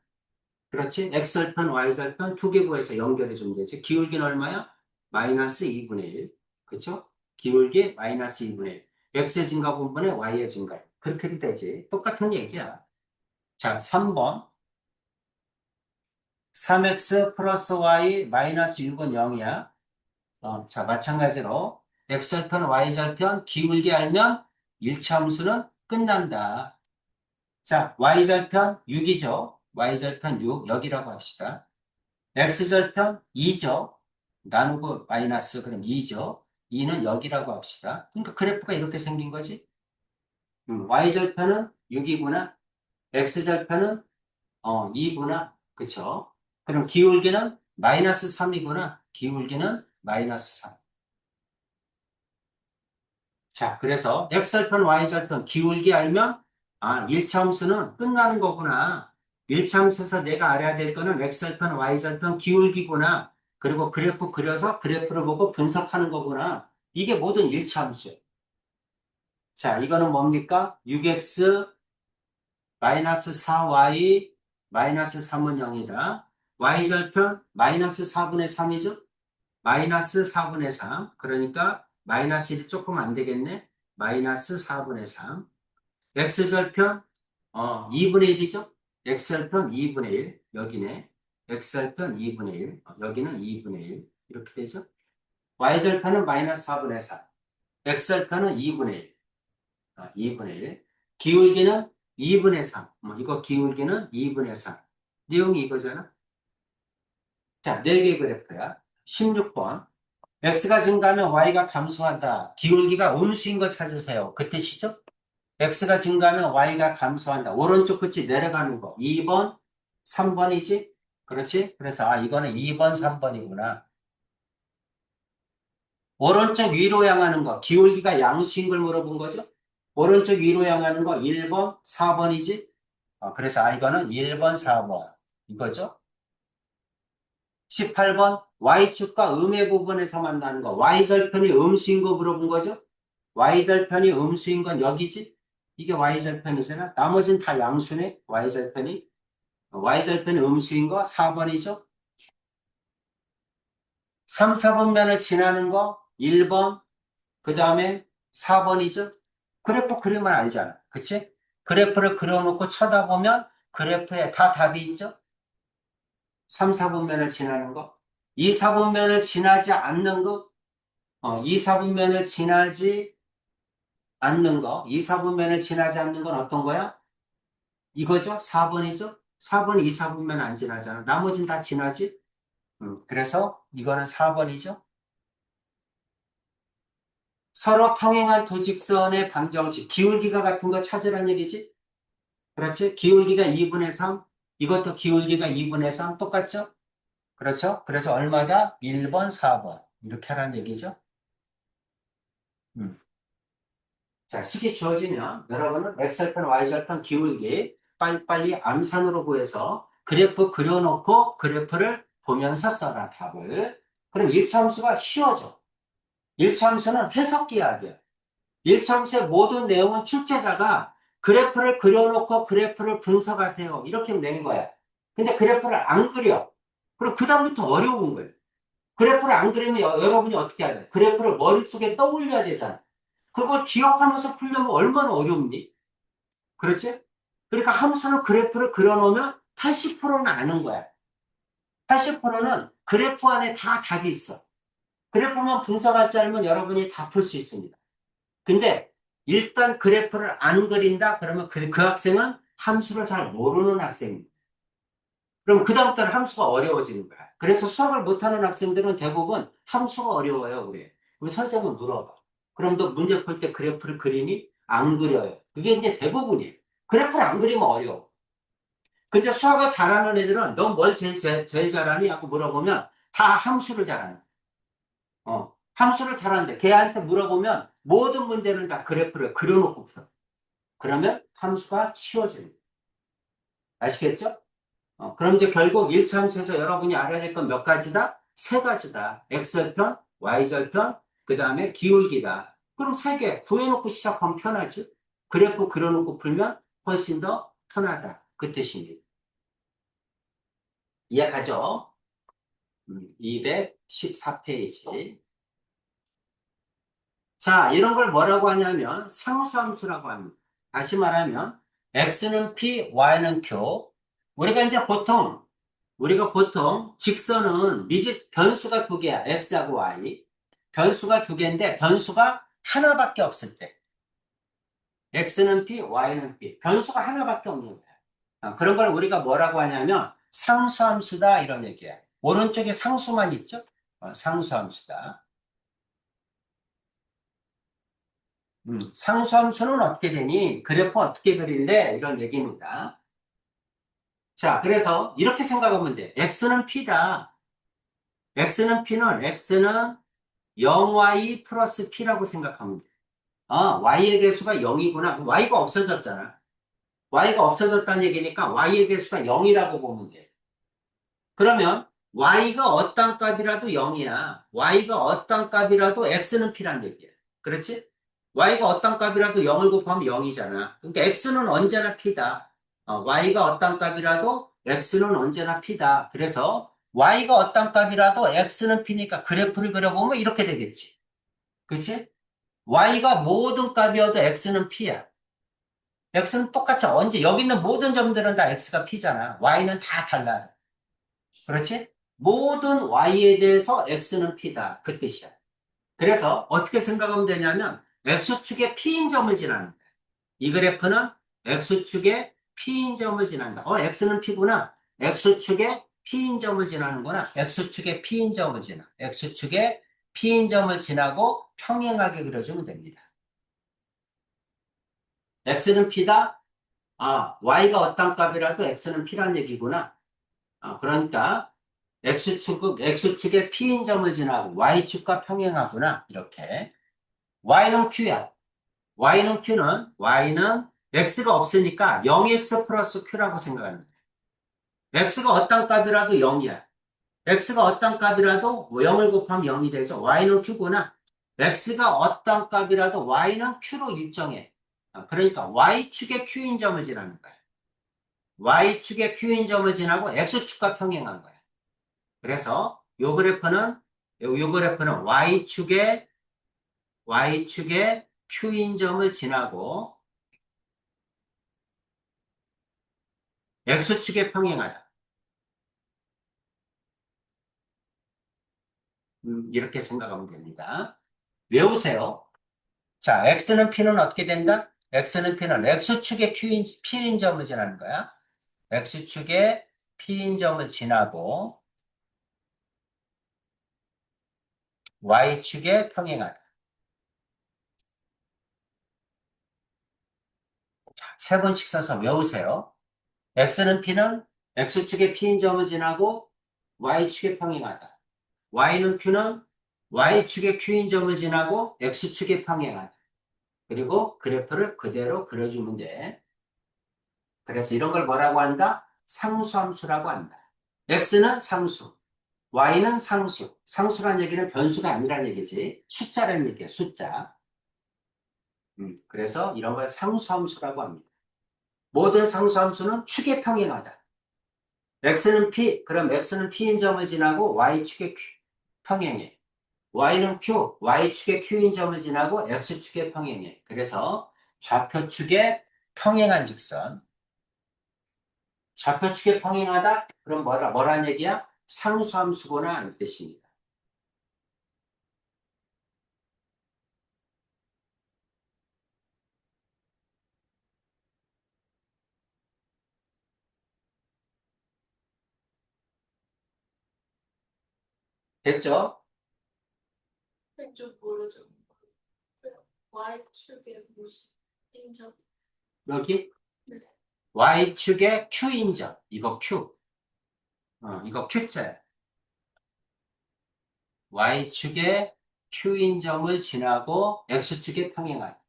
그렇지? x절편, y절편 두 개 구해서 연결해 주면 되지. 기울기는 얼마야? 마이너스 2분의 1. 그렇죠? 기울기 마이너스 2분의 1. x의 증가 분분의 y의 증가. 그렇게 해도 되지. 똑같은 얘기야. 자, 3번. 3x 플러스 y 마이너스 6은 0이야. 자, 마찬가지로 x절편, y절편 기울기 알면 일차함수는 끝난다. 자, y절편 6이죠. y절편 6 여기라고 합시다. x절편 2죠. 나누고 마이너스 그럼 2죠. 2는 여기라고 합시다. 그러니까 그래프가 이렇게 생긴 거지. y절편은 6이구나. x절편은 2구나. 그쵸? 그럼 기울기는 마이너스 3이구나. 기울기는 마이너스 3. 자, 그래서 x절편, y절편 기울기 알면 1차함수는 끝나는 거구나. 1차함수에서 내가 알아야 될 거는 x절편, y절편 기울기구나. 그리고 그래프 그려서 그래프를 보고 분석하는 거구나. 이게 모든 1차함수예요. 자, 이거는 뭡니까? 6x 마이너스 4y 마이너스 3은 0이다. y절편 마이너스 4분의 3이죠? 마이너스 4분의 3. 그러니까 마이너스 1 조금 안 되겠네. 마이너스 4분의 3. x절편 2분의 1이죠? x절편 2분의 1. 여기네. x절편 2분의 1. 여기는 2분의 1. 이렇게 되죠? y절편은 마이너스 4분의 4. x절편은 2분의 1. 2분의 1. 기울기는 2분의 3. 이거 기울기는 2분의 3. 내용이 이거잖아. 자, 4개 그래프야. 16번. x가 증가하면 y가 감소한다. 기울기가 음수인 거 찾으세요. 그 뜻이죠? x가 증가하면 y가 감소한다. 오른쪽 끝이 내려가는 거. 2번, 3번이지? 그렇지? 그래서 이거는 2번, 3번이구나. 오른쪽 위로 향하는 거. 기울기가 양수인 걸 물어본 거죠? 오른쪽 위로 향하는 거 1번, 4번이지? 그래서 이거는 1번, 4번. 이거죠? 18번, y축과 음의 부분에서 만나는 거. y절편이 음수인 거 물어본 거죠? y절편이 음수인 건 여기지? 이게 y절편이잖아. 나머지는 다 양수네. y절편이. y절편이 음수인 거 4번이죠. 3, 4분면을 지나는 거 1번, 그 다음에 4번이죠. 그래프 그리면 알잖아. 그치? 그래프를 그려놓고 쳐다보면 그래프에 다 답이 있죠. 3, 4분면을 지나는 거. 2, 4분면을 지나지 않는 거. 2, 4분면을 지나지 않는 거. 2, 4분면을 지나지 않는 건 어떤 거야? 이거죠? 4번이죠? 4번 2, 4분면 안 지나잖아. 나머지는 다 지나지? 그래서 이거는 4번이죠? 서로 평행한 두 직선의 방정식, 기울기가 같은 거 찾으란 얘기지? 그렇지? 기울기가 2분의 3, 이것도 기울기가 2분의 3 똑같죠? 그렇죠? 그래서 얼마다? 1번, 4번. 이렇게 하란 얘기죠? 음. 자, 식이 주어지면 여러분은 X절편, Y절편 기울기 빨리빨리 암산으로 구해서 그래프 그려놓고 그래프를 보면서 써라, 답을. 그럼 일차함수가 쉬워져. 일차함수는 해석기하기야. 일차함수의 모든 내용은 출제자가 그래프를 그려놓고 그래프를 분석하세요. 이렇게 낸 거야. 근데 그래프를 안 그려. 그럼 그다음부터 어려운 거예요. 그래프를 안 그리면 여러분이 어떻게 해야 돼? 그래프를 머릿속에 떠올려야 되잖아. 그걸 기억하면서 풀려면 얼마나 어렵니? 그렇지? 그러니까 함수는 그래프를 그려놓으면 80%는 아는 거야. 80%는 그래프 안에 다 답이 있어. 그래프만 분석할 줄 알면 여러분이 다 풀 수 있습니다. 근데 일단 그래프를 안 그린다? 그러면 그 학생은 함수를 잘 모르는 학생입니다. 그럼 그다음부터는 함수가 어려워지는 거야. 그래서 수학을 못하는 학생들은 대부분 함수가 어려워요, 그래. 그럼 선생님은 물어봐. 그럼 너 문제 풀 때 그래프를 그리니? 안 그려요. 그게 이제 대부분이에요. 그래프를 안 그리면 어려워. 근데 수학을 잘하는 애들은 너 뭘 제일 잘하니? 하고 물어보면 다 함수를 잘하는. 함수를 잘하는데 걔한테 물어보면 모든 문제는 다 그래프를 그려놓고 풀어. 그러면 함수가 쉬워집니다. 아시겠죠? 그럼 이제 결국 1차 함수에서 여러분이 알아야 될 건 몇 가지다? 세 가지다. x절편, y절편, 그 다음에 기울기다. 그럼 세 개 구해놓고 시작하면 편하지? 그래프 그려놓고 풀면 훨씬 더 편하다. 그 뜻입니다. 이해가죠? 214페이지. 자, 이런 걸 뭐라고 하냐면 상수함수라고 합니다. 다시 말하면 x는 p, y는 q. 우리가 보통 직선은 변수가 두 개야. x하고 y. 변수가 두 개인데 변수가 하나밖에 없을 때. x는 p, y는 p. 변수가 하나밖에 없는 거야. 그런 걸 우리가 뭐라고 하냐면 상수함수다 이런 얘기야. 오른쪽에 상수만 있죠? 상수함수다. 상수함수는 어떻게 되니? 그래프 어떻게 그릴래? 이런 얘기입니다. 자, 그래서 이렇게 생각하면 돼. x는 p다. x는 0y 플러스 p라고 생각하면 돼. y의 개수가 0이구나. y가 없어졌잖아. y가 없어졌다는 얘기니까 y의 개수가 0이라고 보면 돼. 그러면 y가 어떤 값이라도 0이야. y가 어떤 값이라도 x는 p란 얘기야. 그렇지? y가 어떤 값이라도 0을 곱하면 0이잖아. 그러니까 x는 언제나 p다. y가 어떤 값이라도 x는 언제나 p다. 그래서 y가 어떤 값이라도 x는 p니까 그래프를 그려보면 이렇게 되겠지. 그렇지? y가 모든 값이어도 x는 p야. x는 똑같이 언제 여기 있는 모든 점들은 다 x가 p잖아. y는 다 달라. 그렇지? 모든 y에 대해서 x는 p다. 그 뜻이야. 그래서 어떻게 생각하면 되냐면 x축의 p인 점을 지나는 거야. 이 그래프는 x축의 p인 점을 지난다. x는 p구나. x축의 p인 점을 지나는구나. x축의 p인 점을 지나. x축의 P인 점을 지나고 평행하게 그려주면 됩니다. X는 P다? Y가 어떤 값이라도 X는 P란 얘기구나. 그러니까 X축에 P인 점을 지나고 Y축과 평행하구나. 이렇게. Y는 Q야. Y는 X가 없으니까 0X 플러스 Q라고 생각합니다. X가 어떤 값이라도 0이야. X가 어떤 값이라도 0을 곱하면 0이 되죠. Y는 Q구나. X가 어떤 값이라도 Y는 Q로 일정해. 그러니까 Y축에 Q인 점을 지나는 거야. Y축에 Q인 점을 지나고 X축과 평행한 거야. 그래서 요 그래프는 Y축에 Q인 점을 지나고 X축에 평행하다. 이렇게 생각하면 됩니다. 외우세요. 자, X는 P는 어떻게 된다? X는 P는 X축에 P인 점을 지나는 거야. X축에 P인 점을 지나고 Y축에 평행하다. 세 번씩 써서 외우세요. X는 P는 X축에 P인 점을 지나고 Y축에 평행하다. Y는 Q는 Y축에 Q인 점을 지나고 X축에 평행하다. 그리고 그래프를 그대로 그려주면 돼. 그래서 이런 걸 뭐라고 한다? 상수함수라고 한다. X는 상수, Y는 상수. 상수란 얘기는 변수가 아니란 얘기지. 숫자란 얘기야, 숫자. 그래서 이런 걸 상수함수라고 합니다. 모든 상수함수는 축에 평행하다. X는 P, 그럼 X는 P인 점을 지나고 Y축에 평행해. Y는 Q, Y축에 Q인 점을 지나고 X축에 평행해. 그래서 좌표축에 평행한 직선. 좌표축에 평행하다? 그럼 뭐란 얘기야? 상수함수구나, 이 뜻입니다. 됐죠? 좀 모르죠. Y축에 무슨 인정? 여기 네. Y축에 Q인 점. 이거 Q. 이거 Q자야. Y축에 Q인 점을 지나고 X축에 평행하다.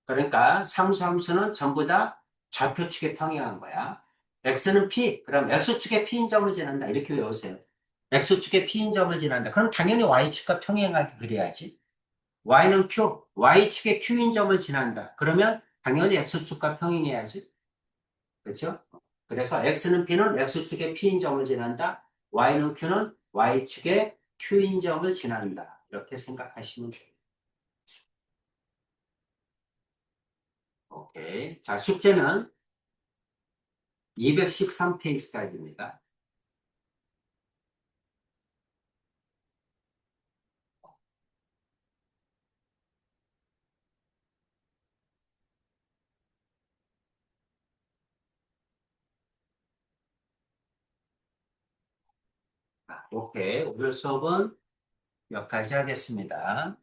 그러니까 상수함수는 전부 다 좌표축에 평행한 거야. X는 P, 그럼 X축에 P인 점을 지난다. 이렇게 외우세요. X축에 P인 점을 지난다. 그럼 당연히 Y축과 평행하게 그려야지. Y는 Q, Y축에 Q인 점을 지난다. 그러면 당연히 X축과 평행해야지. 그렇죠? 그래서 X는 P는 X축에 P인 점을 지난다. Y는 Q는 Y축에 Q인 점을 지난다. 이렇게 생각하시면 돼요. 오케이. 자, 숙제는 213페이지까지입니다. 오케이. 오늘 수업은 여기까지 하겠습니다.